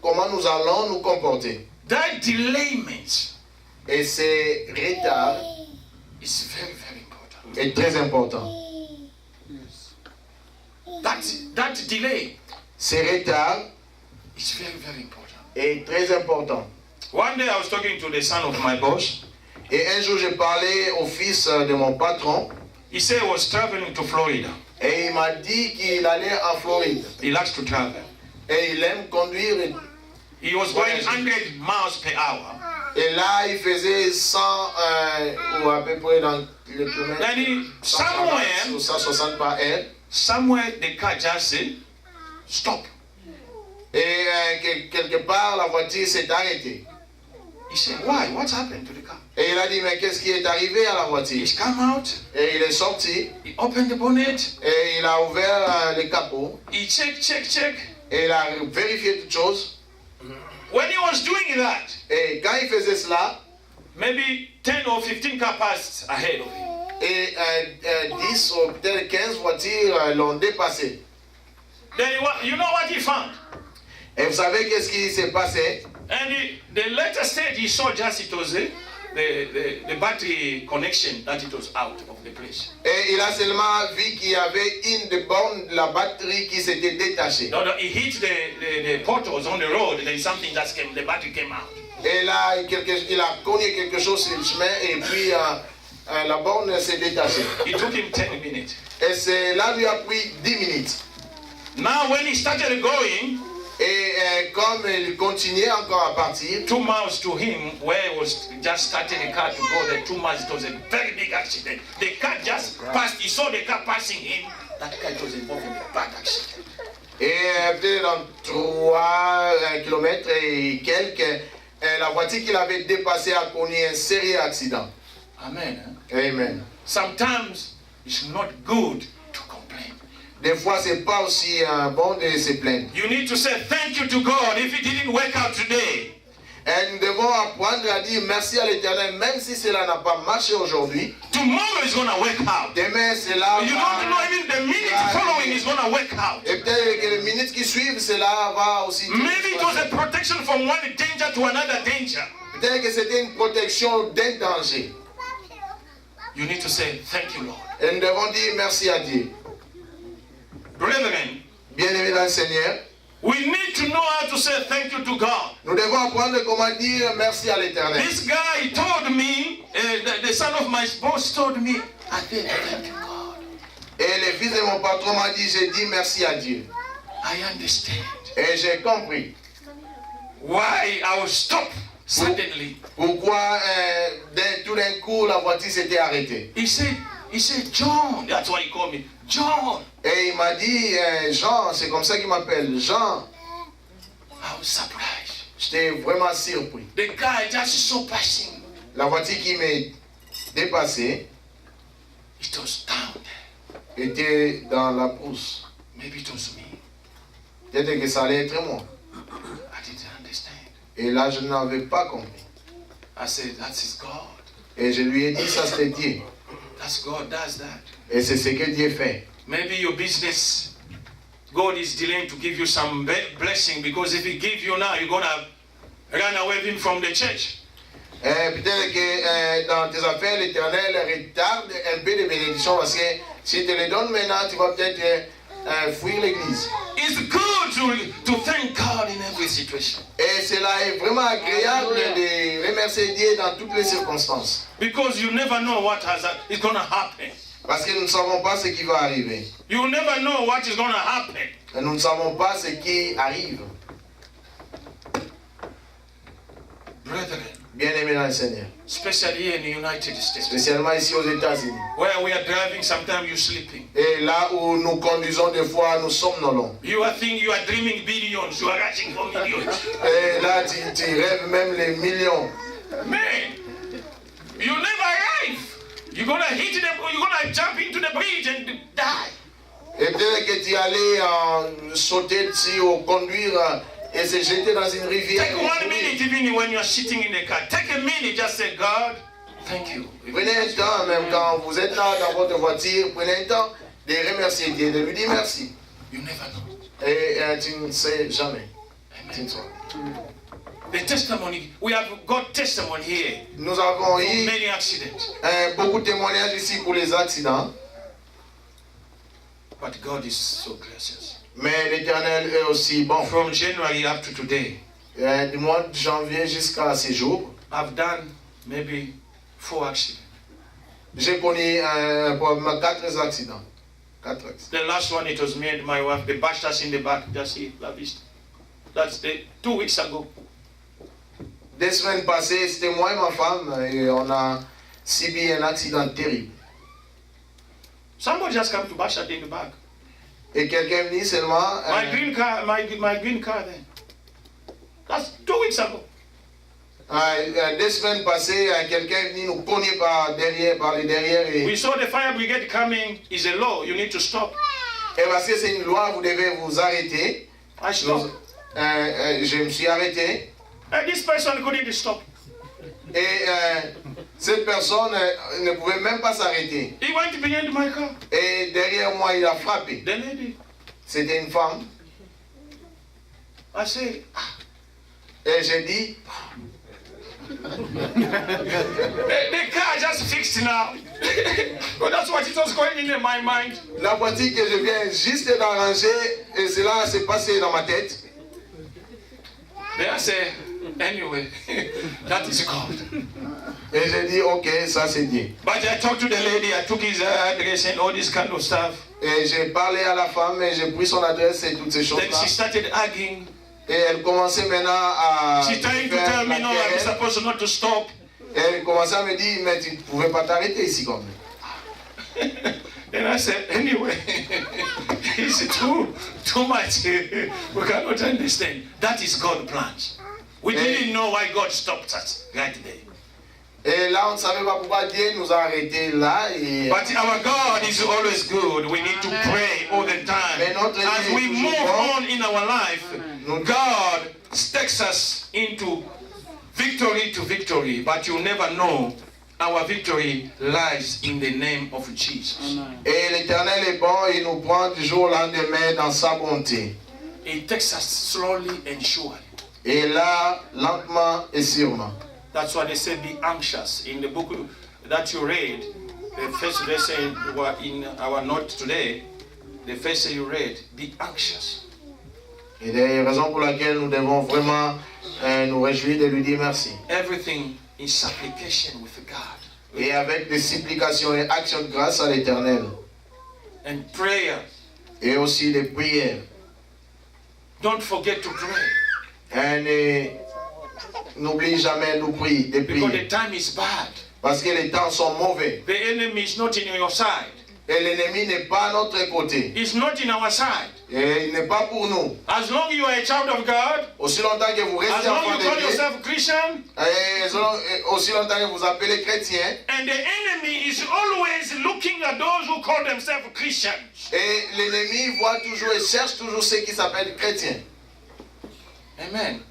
Speaker 6: comment nous allons nous comporter.
Speaker 4: That delayment
Speaker 6: Et ce retard
Speaker 4: is very, very important.
Speaker 6: est très important.
Speaker 4: That delay
Speaker 6: Ce retard
Speaker 4: is very, very important.
Speaker 6: est très important.
Speaker 4: One day I was talking to the son of my boss.
Speaker 6: Et un jour, j'ai parlé au fils de mon patron.
Speaker 4: He said he was traveling to Florida.
Speaker 6: Et il m'a dit qu'il allait en Floride.
Speaker 4: He likes to travel.
Speaker 6: Et il aime conduire.
Speaker 4: He was going 100 miles per hour.
Speaker 6: Et là, il faisait 100 ou à peu près dans le kilomètre.
Speaker 4: Then he,
Speaker 6: 160 par heure.
Speaker 4: somewhere the car just said, stop.
Speaker 6: Et quelque part, la voiture s'est arrêtée.
Speaker 4: He said, why? What's happened to the car?
Speaker 6: Et il a dit, mais qu'est-ce qui est arrivé à la voiture?
Speaker 4: He's come out.
Speaker 6: Et il est sorti.
Speaker 4: He opened the bonnet.
Speaker 6: Et il a ouvert le capot.
Speaker 4: He checked.
Speaker 6: Et il a vérifié toutes choses.
Speaker 4: When he was doing that,
Speaker 6: Et quand il faisait cela,
Speaker 4: maybe 10 or 15 cars passed ahead of him.
Speaker 6: et 10 ou peut-être 15 voitures l'ont dépassé.
Speaker 4: Then you know what he found?
Speaker 6: Et vous savez qu'est-ce qui s'est passé?
Speaker 4: And the later stage he saw just it was the battery connection that it was out of the place.
Speaker 6: Et il a seulement vu qu'il y avait une des bornes de la batterie qui s'était détachée.
Speaker 4: No, he hit the portals on the road. Then something just came. The battery came out.
Speaker 6: Et là, il a cogné quelque chose sur le chemin et puis la borne s'est détachée.
Speaker 4: It took him 10 minutes.
Speaker 6: Et cela lui a pris 10 minutes.
Speaker 4: Now when he started going,
Speaker 6: Et comme il continuait encore à partir,
Speaker 4: 2 miles to him, where he was just starting a car to go there, 2 miles, it was a very big accident. The car just passed. He saw the car passing him. That car was involved in a bad accident.
Speaker 6: et peut-être dans 3 kilomètres et quelques, la voiture qu'il avait dépassée a connu un sérieux accident.
Speaker 4: Amen.
Speaker 6: Amen.
Speaker 4: Sometimes it's not good to complain.
Speaker 6: Des fois, c'est pas aussi bon de se plaindre.
Speaker 4: You need to say thank you to God if it didn't work out today.
Speaker 6: Et nous devons apprendre à dire merci à l'Éternel, même si cela n'a pas marché aujourd'hui.
Speaker 4: Tomorrow is going to work out.
Speaker 6: Demain, cela
Speaker 4: You don't know even the minute following is going to work out.
Speaker 6: Et peut-être que les minutes qui suivent, cela va aussi.
Speaker 4: Maybe it was a protection from one danger to another danger.
Speaker 6: Peut-être que c'était une protection d'un danger.
Speaker 4: You need to say thank you, Lord.
Speaker 6: Et nous devons dire merci à Dieu.
Speaker 4: Brethren,
Speaker 6: Bien-aimés dans le Seigneur,
Speaker 4: we need to know how to say thank you to God.
Speaker 6: nous devons apprendre comment dire merci à l'Éternel.
Speaker 4: This guy told me, the son of my boss told me, I think thank you God.
Speaker 6: Et le fils de mon patron m'a dit, j'ai dit merci à Dieu.
Speaker 4: I understand
Speaker 6: Et j'ai compris
Speaker 4: why I was stopped suddenly.
Speaker 6: pourquoi tout d'un coup la voiture s'était arrêtée.
Speaker 4: He said, John, that's why he called me, John.
Speaker 6: Et il m'a dit, Jean, c'est comme ça qu'il m'appelle, Jean.
Speaker 4: I was surprised.
Speaker 6: J'étais vraiment surpris.
Speaker 4: The guy just so passing.
Speaker 6: La voiture qui m'est dépassée
Speaker 4: It was down there.
Speaker 6: était dans la pousse.
Speaker 4: Maybe it was me.
Speaker 6: Peut-être que ça allait être moi.
Speaker 4: I didn't understand.
Speaker 6: Et là, je n'avais pas compris.
Speaker 4: I said, that is God.
Speaker 6: Et je lui ai dit, ça c'était Dieu.
Speaker 4: That's God does that.
Speaker 6: Et c'est ce que Dieu fait.
Speaker 4: Maybe your business, God is delaying to give you some blessing, because if He gives you now, you're going to run away with Him from the church.
Speaker 6: Peut-être que dans tes affaires, l'Éternel retarde un peu de bénédictions parce que si tu les donnes maintenant, tu vas peut-être fuir l'église.
Speaker 4: It's good to thank God in every situation.
Speaker 6: Et cela est vraiment agréable de remercier Dieu dans toutes les circonstances.
Speaker 4: Because you never know what is going to happen.
Speaker 6: Parce que nous ne savons pas ce qui va arriver.
Speaker 4: You never know what is going to happen.
Speaker 6: Et nous ne savons pas ce qui arrive.
Speaker 4: Brethren,
Speaker 6: Bien-aimés dans le Seigneur.
Speaker 4: especially here in the United States,
Speaker 6: Spécialement ici aux États-Unis.
Speaker 4: where we are driving, sometimes you're sleeping.
Speaker 6: Et là où nous conduisons des fois, nous somnolons.
Speaker 4: You are thinking you are dreaming billions, you are rushing for millions.
Speaker 6: Et là, tu rêves même les millions.
Speaker 4: Man, you never arrive. You're gonna jump into the bridge and die.
Speaker 6: Et peut-être que tu allais sauter dessus ou conduire et se jeter dans une rivière.
Speaker 4: Take 1 minute even when you're sitting in the car. Take a minute, just say, God, thank you.
Speaker 6: Prenez un temps, même quand vous êtes là dans votre voiture, prenez un temps de remercier Dieu, de lui dire merci.
Speaker 4: You never know.
Speaker 6: Et tu ne sais jamais. Tu ne sais.
Speaker 4: The testimony, we have got testimony here
Speaker 6: Nous avons
Speaker 4: for
Speaker 6: eu
Speaker 4: many accidents.
Speaker 6: beaucoup de témoignages ici pour les accidents,
Speaker 4: But God is so gracious.
Speaker 6: mais l'Éternel est aussi bon.
Speaker 4: From January up to today,
Speaker 6: Du mois de janvier jusqu'à ce jour,
Speaker 4: I've done maybe 4 accidents.
Speaker 6: j'ai connu probablement 4 accidents. 4 accidents.
Speaker 4: The last one, it was me and my wife. They bashed us in the back. Just here, La Vista. That's 2 weeks ago.
Speaker 6: 2 semaines passées, c'était moi et ma femme, et on a subi un accident terrible.
Speaker 4: Somebody just come to bash us in the back.
Speaker 6: Et quelqu'un est venu seulement.
Speaker 4: My green car, my green car then. That's 2 weeks ago.
Speaker 6: 2 semaines passées, quelqu'un est venu nous cogner par les derrière.
Speaker 4: We saw the fire brigade coming. Is a law. You need to stop.
Speaker 6: Et parce que c'est une loi, vous devez vous arrêter.
Speaker 4: I stopped.
Speaker 6: Je me suis arrêté.
Speaker 4: And this person couldn't stop.
Speaker 6: Et cette personne ne pouvait même pas s'arrêter.
Speaker 4: He went behind my car.
Speaker 6: Et derrière moi, il a frappé.
Speaker 4: The lady.
Speaker 6: C'était une femme.
Speaker 4: I said,
Speaker 6: Et j'ai dit,
Speaker 4: the car just fixed now. But that's what it was going in my mind.
Speaker 6: la voiture que je viens juste d'arranger, et cela s'est passé dans ma tête.
Speaker 4: Then I said, anyway, that is God.
Speaker 6: Et j'ai dit, ok, ça c'est Dieu.
Speaker 4: But I talked to the lady, I took his address and all this kind of stuff.
Speaker 6: Et j'ai parlé à la femme, et j'ai pris son adresse et toutes ces
Speaker 4: Then
Speaker 6: choses-là.
Speaker 4: she started arguing.
Speaker 6: Et elle commençait maintenant à
Speaker 4: She's trying to
Speaker 6: faire
Speaker 4: tell me,
Speaker 6: la
Speaker 4: no, I'm
Speaker 6: querelle.
Speaker 4: supposed not to stop.
Speaker 6: Et elle commençait à me dire, mais tu ne pouvais pas t'arrêter ici comme
Speaker 4: And I said, anyway, it's too much. We cannot understand. That is God's plans. We didn't know why God stopped us right there.
Speaker 6: Et là, on ne savait pas pourquoi Dieu nous a arrêtés là. Et
Speaker 4: But our God is always good. We need to pray all the time. As we move on in our life, God takes us into victory to victory. But you never know, our victory lies in the name of Jesus.
Speaker 6: et l'Éternel est bon, il nous prend du jour au lendemain dans sa bonté.
Speaker 4: He takes us slowly and surely.
Speaker 6: Et là, lentement et sûrement.
Speaker 4: That's why they say be anxious. In the book that you read, the first verse in our note today, the verse you read, be anxious.
Speaker 6: Et les raisons pour lesquelles nous devons vraiment nous réjouir de lui dire merci.
Speaker 4: Everything in supplication with God.
Speaker 6: Et avec des supplications et actions de grâce à l'Éternel.
Speaker 4: And prayer.
Speaker 6: Et aussi des prières.
Speaker 4: Don't forget to pray.
Speaker 6: Et n'oublie jamais de prier, de
Speaker 4: Because
Speaker 6: prier.
Speaker 4: the time is bad.
Speaker 6: Parce que les temps sont mauvais.
Speaker 4: The enemy is not in your side.
Speaker 6: Et l'ennemi n'est pas à notre côté.
Speaker 4: It's not in our side.
Speaker 6: Et il n'est pas pour nous.
Speaker 4: As long as you are a child of God,
Speaker 6: Aussi longtemps que vous
Speaker 4: as
Speaker 6: restez
Speaker 4: long
Speaker 6: enfant
Speaker 4: as you call
Speaker 6: de Dieu,
Speaker 4: yourself Christian,
Speaker 6: et aussi longtemps que vous appelez chrétien,
Speaker 4: and the enemy is always looking at those who call themselves Christians.
Speaker 6: et l'ennemi voit toujours et cherche toujours ceux qui s'appellent chrétiens.
Speaker 4: Amen.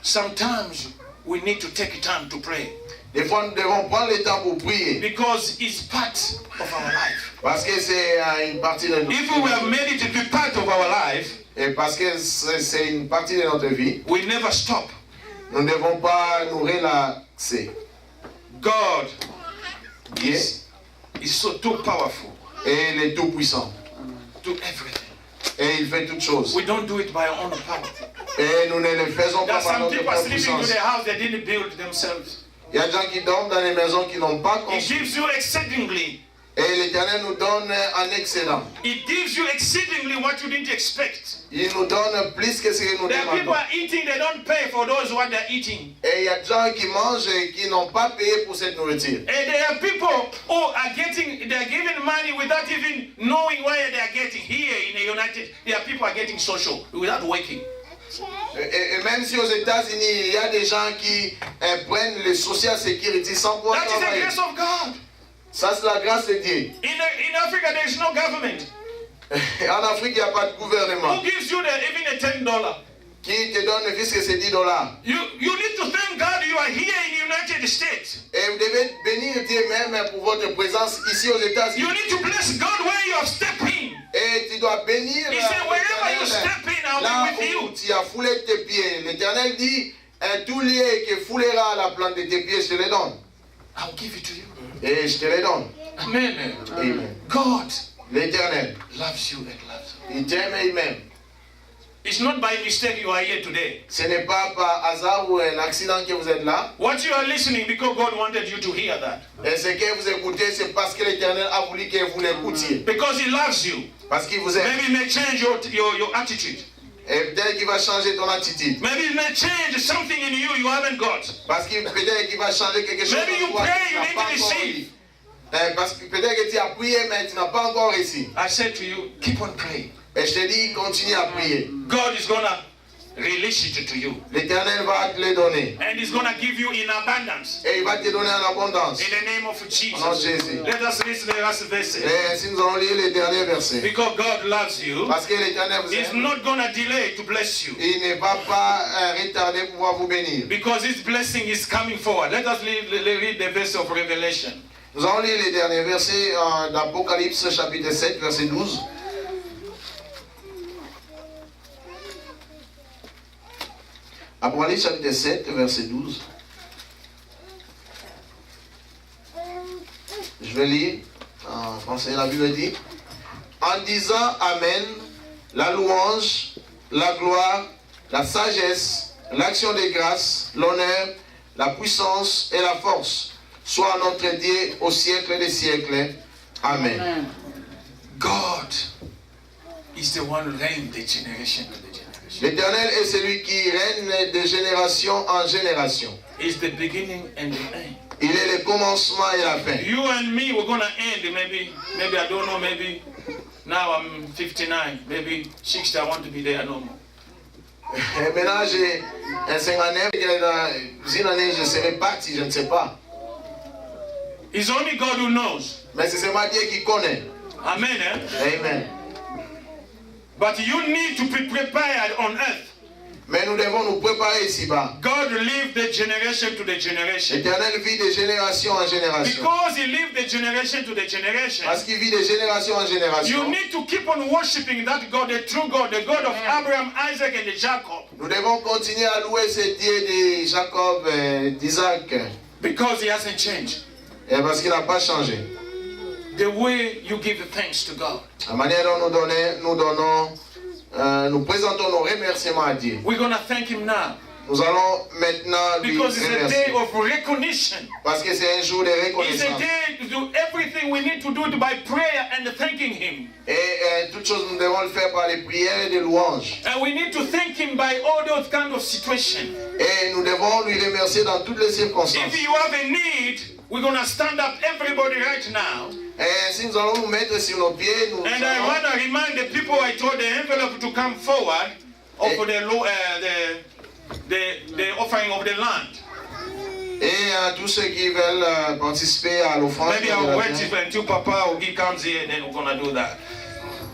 Speaker 4: Sometimes we need to take time to pray.
Speaker 6: Des fois, nous devons prendre le temps pour prier.
Speaker 4: Because it's part of our life.
Speaker 6: Parce que c'est une partie de notre
Speaker 4: If we have made it to be part of our life,
Speaker 6: et parce que c'est une partie de notre vie,
Speaker 4: we never stop.
Speaker 6: nous ne devons pas nous relaxer.
Speaker 4: God
Speaker 6: Dieu
Speaker 4: is so too powerful
Speaker 6: et il est tout puissant.
Speaker 4: to everything.
Speaker 6: Et il fait toutes choses.
Speaker 4: We don't do it by our own power.
Speaker 6: Et nous ne le faisons
Speaker 4: There
Speaker 6: pas
Speaker 4: are
Speaker 6: par
Speaker 4: some
Speaker 6: notre
Speaker 4: people
Speaker 6: propre
Speaker 4: sleeping to
Speaker 6: puissance.
Speaker 4: their house they didn't build themselves.
Speaker 6: Il y a des gens qui dorment dans les maisons qui n'ont pas
Speaker 4: It
Speaker 6: construit.
Speaker 4: gives you exceedingly.
Speaker 6: Et l'Éternel nous donne un excédent.
Speaker 4: It gives you exceedingly what you didn't expect.
Speaker 6: Il nous donne plus que ce que nous
Speaker 4: There are people
Speaker 6: demandons.
Speaker 4: are eating, they don't pay for those what they're eating.
Speaker 6: Et il y a des gens qui mangent et qui n'ont pas payé pour cette nourriture.
Speaker 4: And there are people who are they're giving money without even knowing where they're getting. Here in the United, there are people are getting social without working.
Speaker 6: Et même si aux États-Unis, il y a des gens qui prennent le social security sans pouvoir
Speaker 4: That is the
Speaker 6: travailler.
Speaker 4: grace of God.
Speaker 6: Ça, c'est la grâce de Dieu.
Speaker 4: In Africa, there is no government.
Speaker 6: En Afrique, il n'y a pas de gouvernement
Speaker 4: Who gives you even a $10?
Speaker 6: qui te donne puisque c'est $10.
Speaker 4: You need to thank God you are here in the United States.
Speaker 6: Et vous devez bénir Dieu même pour votre présence ici aux États-Unis.
Speaker 4: You need to bless God where you have stepped in.
Speaker 6: Et tu dois bénir
Speaker 4: He said, wherever you
Speaker 6: l'Éternel
Speaker 4: step in, I'll
Speaker 6: là
Speaker 4: be with you.
Speaker 6: où tu as foulé tes pieds. L'Éternel dit, tout lieu que foulera la plante de tes pieds, je te le donne.
Speaker 4: I'll give it to you.
Speaker 6: Et je te le donne.
Speaker 4: Amen.
Speaker 6: Amen.
Speaker 4: God
Speaker 6: L'Éternel,
Speaker 4: loves you and loves you.
Speaker 6: il t'aime et il m'aime.
Speaker 4: It's not by mistake you are here today.
Speaker 6: Ce n'est pas par hasard ou un accident que vous êtes là.
Speaker 4: What you are listening because God wanted you to hear that.
Speaker 6: Et ce que vous écoutez, c'est parce que l'Éternel a voulu que vous l'écoutiez.
Speaker 4: Because He loves you.
Speaker 6: Parce qu'il vous aime.
Speaker 4: Maybe He may change your attitude.
Speaker 6: Et peut-être qu'il va changer ton attitude.
Speaker 4: Maybe He may change something in you you haven't got.
Speaker 6: Parce que peut-être qu'il va changer quelque chose
Speaker 4: Maybe you
Speaker 6: en toi
Speaker 4: pray,
Speaker 6: que tu
Speaker 4: you
Speaker 6: n'as
Speaker 4: need
Speaker 6: pas
Speaker 4: to
Speaker 6: encore
Speaker 4: receive.
Speaker 6: eu. Parce que peut-être que tu as prié, mais tu n'as pas encore réussi.
Speaker 4: I said to you, keep on praying.
Speaker 6: Et je te dis, continue à prier.
Speaker 4: God is gonna release it to you.
Speaker 6: L'Éternel va te le donner.
Speaker 4: And He's gonna give you in abundance.
Speaker 6: Et il va te donner en abondance.
Speaker 4: In the name of
Speaker 6: Au nom de
Speaker 4: Jesus.
Speaker 6: Jésus.
Speaker 4: Let us listen to the last verse.
Speaker 6: Et ainsi nous allons lire les derniers versets.
Speaker 4: Because God loves you.
Speaker 6: Parce que l'Éternel vous
Speaker 4: He's
Speaker 6: aime.
Speaker 4: not gonna delay to bless you.
Speaker 6: Il ne va pas retarder pour pouvoir vous bénir.
Speaker 4: Because His blessing is coming forward. Let us read the verse of Revelation.
Speaker 6: Nous allons lire les derniers versets d'Apocalypse chapitre 7, verset 12. Apocalypse chapitre 7, verset 12. Je vais lire en français. La Bible dit: en disant Amen, la louange, la gloire, la sagesse, l'action de grâce, l'honneur, la puissance et la force soit notre Dieu au siècle des siècles. Amen.
Speaker 4: God is the one who reigns the generation to the generation.
Speaker 6: L'Éternel est celui qui règne de génération en génération.
Speaker 4: He's the beginning and the end.
Speaker 6: Il est le commencement et la fin.
Speaker 4: You and me, we're gonna end. Maybe I don't know. Maybe now I'm 59. Maybe 60. I want to be there no more.
Speaker 6: Et maintenant j'ai un 59. Dans une année je serai parti, je ne sais pas.
Speaker 4: It's only God who knows.
Speaker 6: Mais c'est seulement Dieu qui connaît.
Speaker 4: Amen. Eh?
Speaker 6: Amen.
Speaker 4: But you need to be prepared on earth.
Speaker 6: Mais nous devons nous préparer ici-bas.
Speaker 4: God lived the generation to the generation.
Speaker 6: L'Éternel vit de génération en génération.
Speaker 4: Because He lived the generation to the generation.
Speaker 6: Parce qu'il vit de génération en
Speaker 4: You
Speaker 6: génération.
Speaker 4: need to keep on worshiping that God, the true God, the God of Abraham, Isaac, and Jacob.
Speaker 6: Nous devons continuer à louer ce Dieu de Jacob, d'Isaac.
Speaker 4: Because He hasn't changed.
Speaker 6: Et parce qu'il n'a pas changé.
Speaker 4: the way you give thanks to God.
Speaker 6: La manière dont nous présentons nos remerciements à Dieu.
Speaker 4: We're going to thank Him now.
Speaker 6: Nous allons maintenant lui
Speaker 4: Because it's a
Speaker 6: remercier.
Speaker 4: day of recognition.
Speaker 6: Parce que c'est un jour de
Speaker 4: It's a
Speaker 6: reconnaissance.
Speaker 4: day to do everything we need to do by prayer and thanking Him.
Speaker 6: Et toutes choses, nous devons le faire par les prières et les louanges.
Speaker 4: And we need to thank Him by all those kind of situations.
Speaker 6: Et nous devons lui remercier dans toutes les circonstances.
Speaker 4: If you have a need, we're going to stand up everybody right now.
Speaker 6: Et si nous allons nous mettre sur nos pieds, nous
Speaker 4: And I want to remind the people I told the envelope to come forward for the offering of the land.
Speaker 6: Et à tous ceux qui veulent participer à l'offrande.
Speaker 4: Maybe I'll wait until Papa or he comes here and then we're going to do that.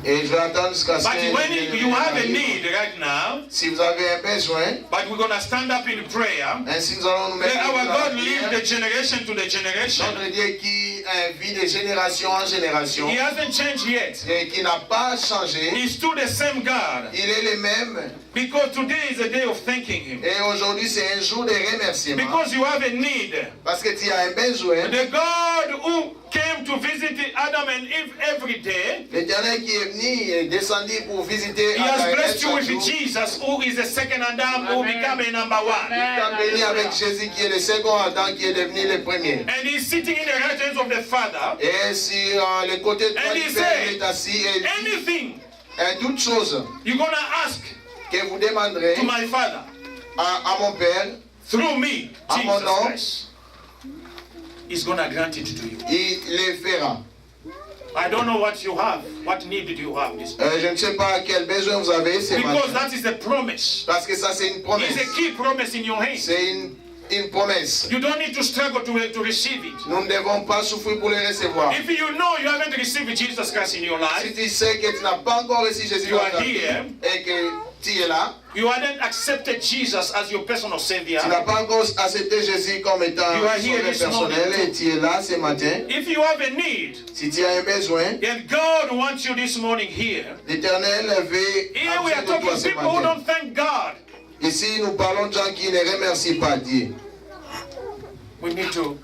Speaker 6: Et je vais attendre jusqu'à ce
Speaker 4: But when you have a need right now,
Speaker 6: si vous avez un besoin,
Speaker 4: but we're going to stand up in prayer.
Speaker 6: ainsi nous allons nous mettre
Speaker 4: Let our
Speaker 6: dans la
Speaker 4: God live the generation to the generation.
Speaker 6: Notre Dieu qui vit de génération en génération
Speaker 4: He hasn't changed yet.
Speaker 6: et qui n'a pas changé.
Speaker 4: He's still the same God.
Speaker 6: Il est le même.
Speaker 4: Because today is a day of thanking Him.
Speaker 6: Et aujourd'hui c'est un jour de remerciement.
Speaker 4: Because you have a need.
Speaker 6: Parce que tu as un besoin.
Speaker 4: The God who came to visit Adam and Eve every day,
Speaker 6: L'Éternel qui est venu et descendu pour visiter
Speaker 4: He has
Speaker 6: Adam et
Speaker 4: blessed you
Speaker 6: Ève
Speaker 4: with
Speaker 6: chaque jour.
Speaker 4: Jesus, who is the second Adam, who became a number one.
Speaker 6: Il t'a béni avec Jésus qui est le second Adam qui est devenu le premier.
Speaker 4: And He's sitting in the right hands of the Father.
Speaker 6: Et sur le côté droit
Speaker 4: And
Speaker 6: du
Speaker 4: he
Speaker 6: Père,
Speaker 4: said,
Speaker 6: il est assis et il dit,
Speaker 4: anything
Speaker 6: toutes choses
Speaker 4: you're going to ask
Speaker 6: que vous demanderez
Speaker 4: to my Father
Speaker 6: à mon Père,
Speaker 4: through me,
Speaker 6: à mon
Speaker 4: Jesus
Speaker 6: nom,
Speaker 4: Christ, He's going to grant it to you.
Speaker 6: il le fera.
Speaker 4: I don't know what you have. What need did you have this
Speaker 6: Je ne sais pas quel besoin vous avez ce
Speaker 4: Because
Speaker 6: matin.
Speaker 4: that is the promise.
Speaker 6: Parce que ça c'est une promesse.
Speaker 4: It's a key promise in your hand.
Speaker 6: C'est une promesse.
Speaker 4: You don't need to struggle to receive it.
Speaker 6: Nous ne devons pas souffrir pour le recevoir.
Speaker 4: If you know you haven't received Jesus Christ in your
Speaker 6: Si
Speaker 4: life,
Speaker 6: tu sais que tu n'as pas encore reçu Jésus
Speaker 4: You
Speaker 6: dans
Speaker 4: are
Speaker 6: ta vie
Speaker 4: here.
Speaker 6: et que tu es là,
Speaker 4: you hadn't accepted Jesus as your personal Savior.
Speaker 6: tu n'as pas encore accepté Jésus comme étant
Speaker 4: You are here
Speaker 6: sauveur
Speaker 4: this
Speaker 6: personnel
Speaker 4: morning.
Speaker 6: et tu es là ce matin.
Speaker 4: If you have a need,
Speaker 6: Si tu as un besoin,
Speaker 4: then God wants you this morning here.
Speaker 6: l'Éternel veut
Speaker 4: Here we are
Speaker 6: absolument
Speaker 4: talking
Speaker 6: toi ce
Speaker 4: people who
Speaker 6: matin.
Speaker 4: don't thank God.
Speaker 6: Ici, nous parlons de gens qui ne remercient pas Dieu.
Speaker 4: We need to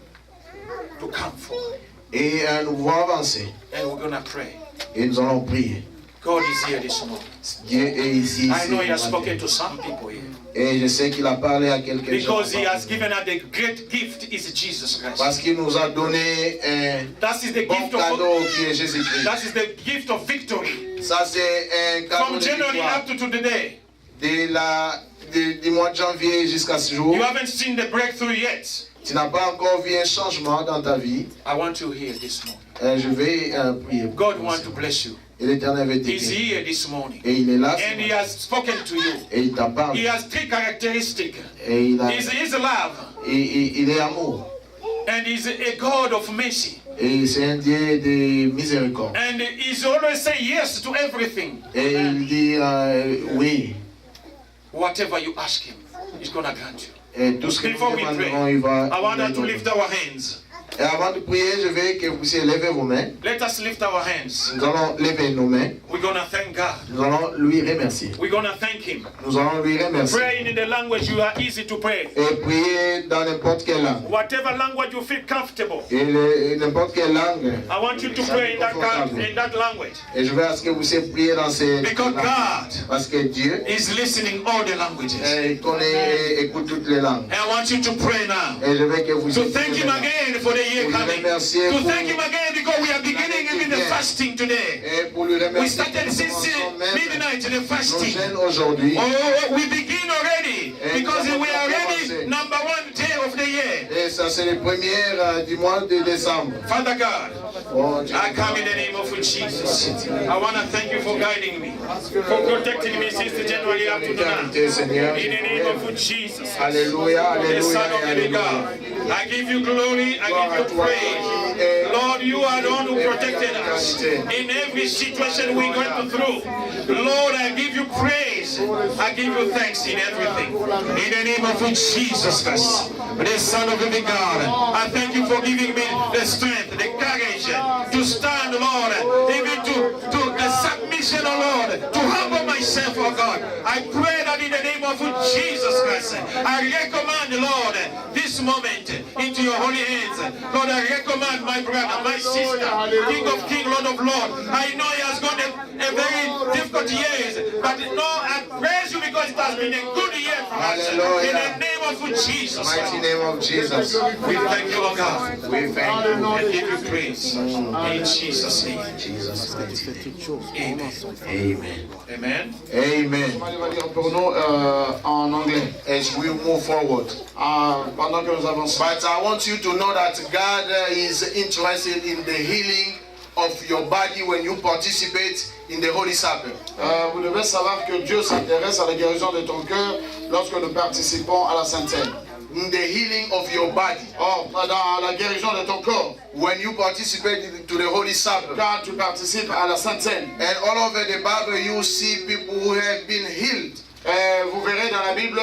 Speaker 4: come forward.
Speaker 6: Et nous devons avancer.
Speaker 4: And we're going to pray.
Speaker 6: Et nous allons prier.
Speaker 4: God is here this morning.
Speaker 6: Dieu est ici.
Speaker 4: I know He has
Speaker 6: ce
Speaker 4: spoken
Speaker 6: matin.
Speaker 4: to some people here.
Speaker 6: Et je sais qu'il a parlé à quelques gens.
Speaker 4: Because He has given us the great gift is Jesus Christ.
Speaker 6: Parce qu'il nous a donné un
Speaker 4: That is the
Speaker 6: bon
Speaker 4: gift of
Speaker 6: cadeau qui est Jésus-Christ.
Speaker 4: that is the gift of victory.
Speaker 6: Ça, c'est un cadeau
Speaker 4: From
Speaker 6: de
Speaker 4: January
Speaker 6: victoire.
Speaker 4: up to today.
Speaker 6: Du mois de janvier jusqu'à ce jour.
Speaker 4: You haven't seen the breakthrough yet.
Speaker 6: Tu n'as pas encore vu un changement dans ta vie.
Speaker 4: I want you here this morning.
Speaker 6: Je vais prier.
Speaker 4: God wants to bless you.
Speaker 6: Et l'Éternel veut
Speaker 4: He's
Speaker 6: t'aider.
Speaker 4: here this morning.
Speaker 6: Et il est là.
Speaker 4: And He has spoken to you.
Speaker 6: Et il t'a
Speaker 4: He
Speaker 6: parlé.
Speaker 4: has three characteristics.
Speaker 6: Et
Speaker 4: He's love.
Speaker 6: il est amour.
Speaker 4: And He's a God of mercy.
Speaker 6: Et c'est un Dieu de miséricorde.
Speaker 4: And He's always say yes to everything.
Speaker 6: Et il dit oui.
Speaker 4: Whatever you ask Him, He's going to grant you.
Speaker 6: Et tout ce que nous
Speaker 4: Before we pray,
Speaker 6: demanderons, il va.
Speaker 4: I want us to
Speaker 6: donner.
Speaker 4: lift our hands.
Speaker 6: Et avant de prier, je veux que vous puissiez lever vos mains.
Speaker 4: Let us lift our hands.
Speaker 6: Nous allons lever nos mains.
Speaker 4: We're going to thank God.
Speaker 6: Nous allons lui remercier.
Speaker 4: We're going to thank Him.
Speaker 6: Nous allons lui remercier.
Speaker 4: Praying in the language you are easy to pray.
Speaker 6: Et prier dans n'importe quelle langue.
Speaker 4: Whatever language you feel comfortable.
Speaker 6: Et n'importe quelle langue.
Speaker 4: I want you to pray in that language.
Speaker 6: Et je veux à ce que vous puissiez prier dans ces
Speaker 4: Because
Speaker 6: langues.
Speaker 4: God
Speaker 6: Parce que Dieu
Speaker 4: is listening all the languages.
Speaker 6: il connaît et écoute toutes les langues.
Speaker 4: And I want you to pray now.
Speaker 6: Et je veux que vous
Speaker 4: To thank Him again for the year coming. To thank Him again because we are beginning even the fasting today.
Speaker 6: Et pour lui
Speaker 4: We
Speaker 6: remercier.
Speaker 4: started since midnight the
Speaker 6: Nous
Speaker 4: fasting.
Speaker 6: gênons aujourd'hui.
Speaker 4: Oh, we begin already because we are already number one day of the year.
Speaker 6: Et ça c'est le premier du mois de décembre.
Speaker 4: Father God,
Speaker 6: Oh, Dieu.
Speaker 4: I come in the name of Jesus. I want to thank you for guiding me, for protecting me since January up to now.
Speaker 6: Éternité, Seigneur.
Speaker 4: In the name of Jesus,
Speaker 6: Alléluia,
Speaker 4: the
Speaker 6: alléluia,
Speaker 4: Son of the living
Speaker 6: alléluia.
Speaker 4: God. I give you glory, I give you praise. Lord, you are the one who protected us in every situation we went through. Lord, I give you praise. I give you thanks in everything. In the name of Jesus Christ, the Son of the living God. I thank you for giving me the strength, the courage to stand, Lord, even to the submission, oh Lord, to humble myself yourself, oh God. I pray that in the name of Jesus Christ, I recommend, Lord, this moment into your holy hands. Lord, I recommend my brother, my sister, King of Kings, Lord of Lords. I know he has gone a very difficult years, but no, I praise you because it has been a good year for us. In the name of Jesus.
Speaker 6: Mighty name of Jesus.
Speaker 4: We thank you, oh God.
Speaker 6: We thank you.
Speaker 4: And give you praise. In Jesus' name.
Speaker 6: Jesus' name.
Speaker 4: Amen.
Speaker 6: Amen.
Speaker 4: Amen.
Speaker 6: Amen.
Speaker 5: On va lire pour nous en anglais.
Speaker 6: As we move forward.
Speaker 5: Pendant que nous avançons.
Speaker 6: But I want you to know that God is interested in the healing of your body when you participate in the Holy Supper.
Speaker 5: Vous devez savoir que Dieu s'intéresse à la guérison de ton cœur lorsque nous participons à la Sainte Seine.
Speaker 6: In the healing of your body.
Speaker 5: Or, dans la guérison de ton corps.
Speaker 6: When you participate to the Holy Supper.
Speaker 5: Quand tu participes à la Sainte Seine.
Speaker 6: And all over the Bible you see people who have been healed.
Speaker 5: Vous verrez dans la Bible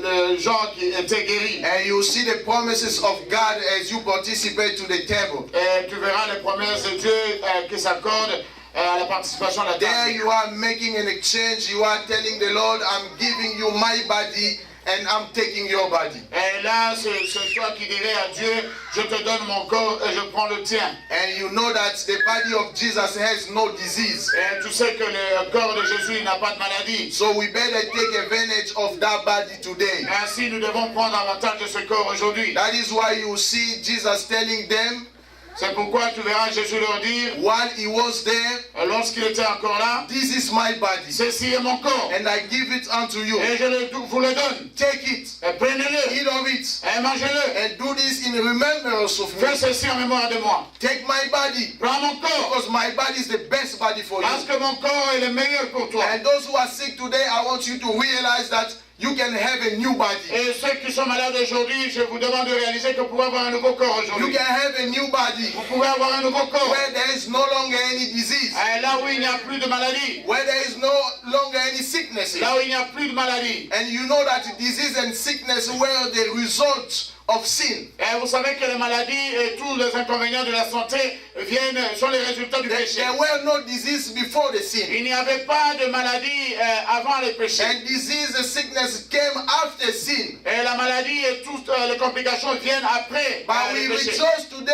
Speaker 5: les gens qui étaient guéris.
Speaker 6: And you see the promises of God as you participate to the table.
Speaker 5: Et tu verras les promesses de Dieu qui s'accordent à la participation à la table.
Speaker 6: There you are making an exchange. You are telling the Lord, I'm giving you my body and I'm taking your body.
Speaker 5: Et là, c'est toi qui dirais à Dieu, je te donne mon corps et je prends le tien.
Speaker 6: And you know that the body of Jesus has no disease.
Speaker 5: Et tu sais que le corps de Jésus n'a pas de maladie.
Speaker 6: So we better take advantage of that body today.
Speaker 5: Ainsi, nous devons prendre avantage de ce corps aujourd'hui.
Speaker 6: That is why you see Jesus telling them,
Speaker 5: c'est pourquoi tu verras Jésus leur dire,
Speaker 6: while he was there,
Speaker 5: lorsqu'il était encore là,
Speaker 6: this is my body,
Speaker 5: ceci est mon corps,
Speaker 6: and I give it unto you.
Speaker 5: Et je vous le donne.
Speaker 6: Take it,
Speaker 5: et prenez-le,
Speaker 6: eat of it,
Speaker 5: et mangez-le,
Speaker 6: and do this in remembrance of me.
Speaker 5: Fais ceci en mémoire de moi.
Speaker 6: Take my body,
Speaker 5: prends mon corps,
Speaker 6: because my body is the best body for you.
Speaker 5: Parce que mon corps est le meilleur pour toi.
Speaker 6: And those who are sick today, I want you to realize that you can have a new body.
Speaker 5: Et ceux qui sont malades aujourd'hui, je vous demande de réaliser que vous pouvez avoir un nouveau corps aujourd'hui.
Speaker 6: You can have a new body.
Speaker 5: Vous pouvez avoir un nouveau corps.
Speaker 6: Where there is no longer any disease.
Speaker 5: Et là où il n'y a plus de maladie.
Speaker 6: Where there is no longer any sicknesses.
Speaker 5: Là où il n'y a plus de maladie.
Speaker 6: And you know that disease and sickness were the result of sin.
Speaker 5: Et vous savez que les maladies et tous les inconvénients de la santé sont les résultats du péché.
Speaker 6: There were no disease before the sin.
Speaker 5: Il n'y avait pas de maladie avant le péché.
Speaker 6: And disease and sickness came after sin.
Speaker 5: Et la maladie et toutes les complications viennent après
Speaker 6: But we
Speaker 5: le péché.
Speaker 6: rejoice today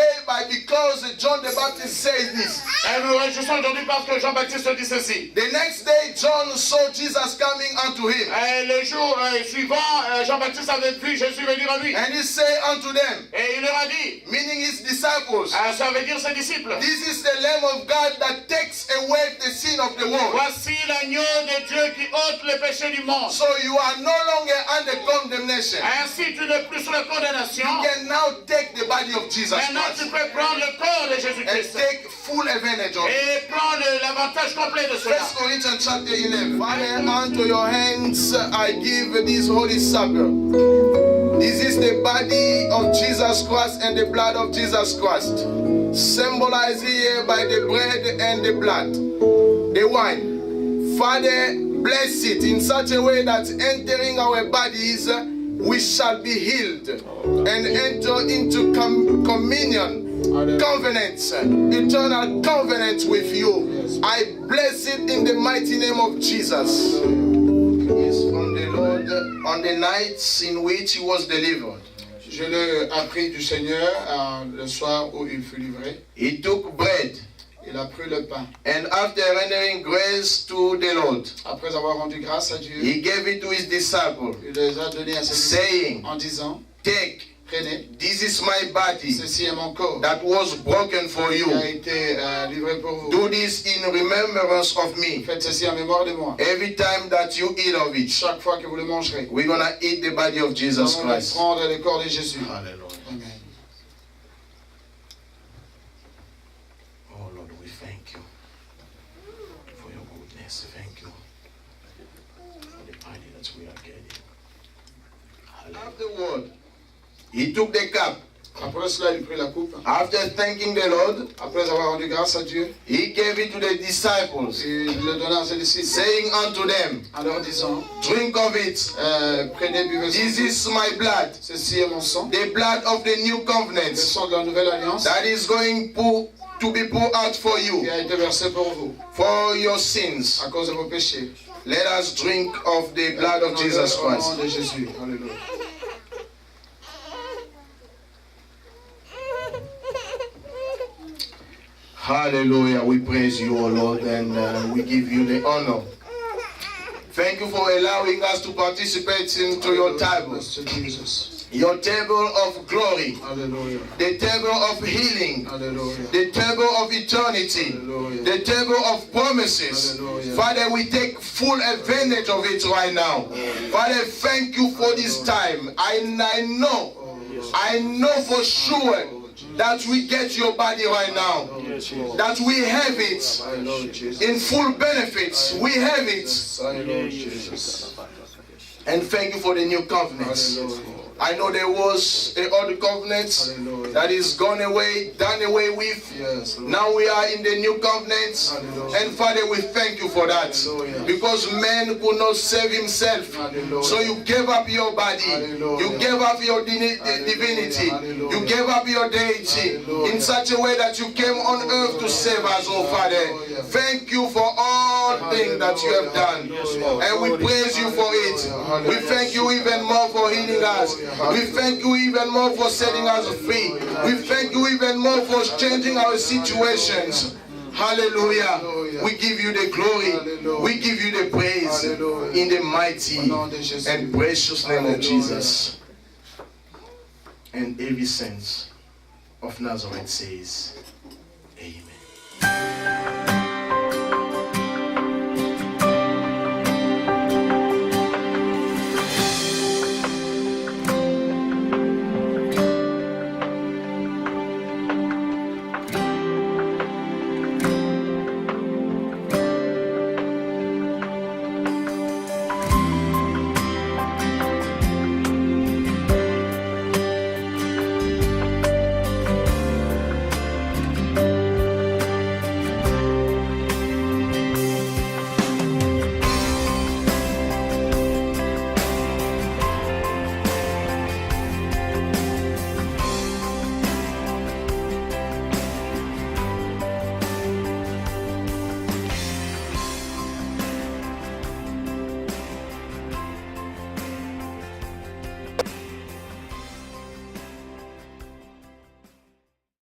Speaker 6: because John the Baptist says this.
Speaker 5: Et nous réjouissons aujourd'hui parce que Jean-Baptiste dit ceci.
Speaker 6: The next day John saw Jesus coming unto him.
Speaker 5: Et le jour suivant, Jean-Baptiste avait vu Jésus venir à lui.
Speaker 6: And he said unto them,
Speaker 5: et il leur a dit,
Speaker 6: meaning his disciples,
Speaker 5: ça veut dire ses disciples,
Speaker 6: this is the Lamb of God that takes away the sin of the world.
Speaker 5: Voici l'agneau de Dieu qui ôte le péché du monde.
Speaker 6: So you are no longer under condemnation.
Speaker 5: Ainsi tu n'es plus sous la condamnation.
Speaker 6: You can now take the body of Jesus
Speaker 5: Maintenant
Speaker 6: Christ
Speaker 5: tu peux prendre le corps de Jésus-Christ
Speaker 6: and take full advantage of it.
Speaker 5: et prendre l'avantage complet de cela.
Speaker 6: 1 Corinthians chapter 11. Father, unto your hands I give this holy supper. This is the body of Jesus Christ and the blood of Jesus Christ, symbolized here by the bread and the blood, the wine. Father, bless it in such a way that entering our bodies, we shall be healed and enter into communion, covenants, eternal covenants with you. I bless it in the mighty name of Jesus. From the Lord on the nights in which he was delivered.
Speaker 5: Je l'ai appris du Seigneur le soir où il fut livré.
Speaker 6: He took bread.
Speaker 5: Il a pris le pain.
Speaker 6: And after rendering grace to the Lord,
Speaker 5: après avoir rendu grâce à Dieu,
Speaker 6: he gave it to his disciples,
Speaker 5: il les a donnés à ses
Speaker 6: saying,
Speaker 5: en disant,
Speaker 6: take,
Speaker 5: prenez,
Speaker 6: this is my body
Speaker 5: ceci est mon corps,
Speaker 6: that was broken for you.
Speaker 5: qui a été livré pour vous.
Speaker 6: Do this in remembrance of me.
Speaker 5: Faites ceci en mémoire de moi.
Speaker 6: Every time that you eat of it,
Speaker 5: chaque fois que vous le mangerez,
Speaker 6: we're gonna eat the body of Jesus Christ.
Speaker 5: Prendre le corps de Jésus.
Speaker 6: Hallelujah.
Speaker 5: Amen.
Speaker 6: Oh Lord, we thank you for your goodness. Thank you for the body that we are getting. Afterward, he took the cup.
Speaker 5: Après cela, il prit la coupe.
Speaker 6: After thanking the Lord,
Speaker 5: après avoir rendu grâce à Dieu,
Speaker 6: he gave it to the disciples,
Speaker 5: il le donna à ses disciples,
Speaker 6: saying unto them,
Speaker 5: en leur disant,
Speaker 6: drink of it.
Speaker 5: Prenez, buvez.
Speaker 6: This is my blood.
Speaker 5: Ceci est mon sang.
Speaker 6: The blood of the new covenant.
Speaker 5: Le sang de la nouvelle alliance.
Speaker 6: That is going to be poured out for you.
Speaker 5: Qui a été versé pour vous.
Speaker 6: For your sins.
Speaker 5: À cause de vos péchés.
Speaker 6: Let us drink of the blood of Jesus
Speaker 5: Au nom
Speaker 6: Christ.
Speaker 5: de Jésus. Alléluia.
Speaker 6: Hallelujah. We praise you, O Lord, and we give you the honor. Thank you for allowing us to participate into your table.
Speaker 5: Bless you, Jesus.
Speaker 6: Your table of glory.
Speaker 5: Hallelujah.
Speaker 6: The table of healing.
Speaker 5: Hallelujah.
Speaker 6: The table of eternity.
Speaker 5: Hallelujah.
Speaker 6: The table of promises.
Speaker 5: Hallelujah.
Speaker 6: Father, we take full advantage of it right now. Father, thank you for this time. I know for sure that we get your body right now. That we have it
Speaker 5: I Lord Jesus.
Speaker 6: in full benefits. We have it.
Speaker 5: I Lord Jesus.
Speaker 6: And thank you for the new covenant.
Speaker 5: Hallelujah.
Speaker 6: I know there was an old covenant
Speaker 5: Hallelujah.
Speaker 6: that is gone away, done away with.
Speaker 5: Yes, Lord.
Speaker 6: Now we are in the new covenant.
Speaker 5: Hallelujah.
Speaker 6: And Father, we thank you for that.
Speaker 5: Hallelujah.
Speaker 6: Because man could not save himself.
Speaker 5: Hallelujah.
Speaker 6: So you gave up your body.
Speaker 5: Hallelujah.
Speaker 6: You gave up your
Speaker 5: Hallelujah.
Speaker 6: divinity.
Speaker 5: Hallelujah.
Speaker 6: You gave up your deity.
Speaker 5: Hallelujah.
Speaker 6: In such a way that you came on earth to save us, oh Father.
Speaker 5: Hallelujah.
Speaker 6: Thank you for all things that you have done.
Speaker 5: Hallelujah.
Speaker 6: And we praise you for it.
Speaker 5: Hallelujah.
Speaker 6: We thank you even more for healing us. We thank you even more for setting us free. We thank you even more for changing our situations. Hallelujah. We give you the glory. We give you the praise. In the mighty and precious name of Jesus. And every saint of Nazareth says, Amen.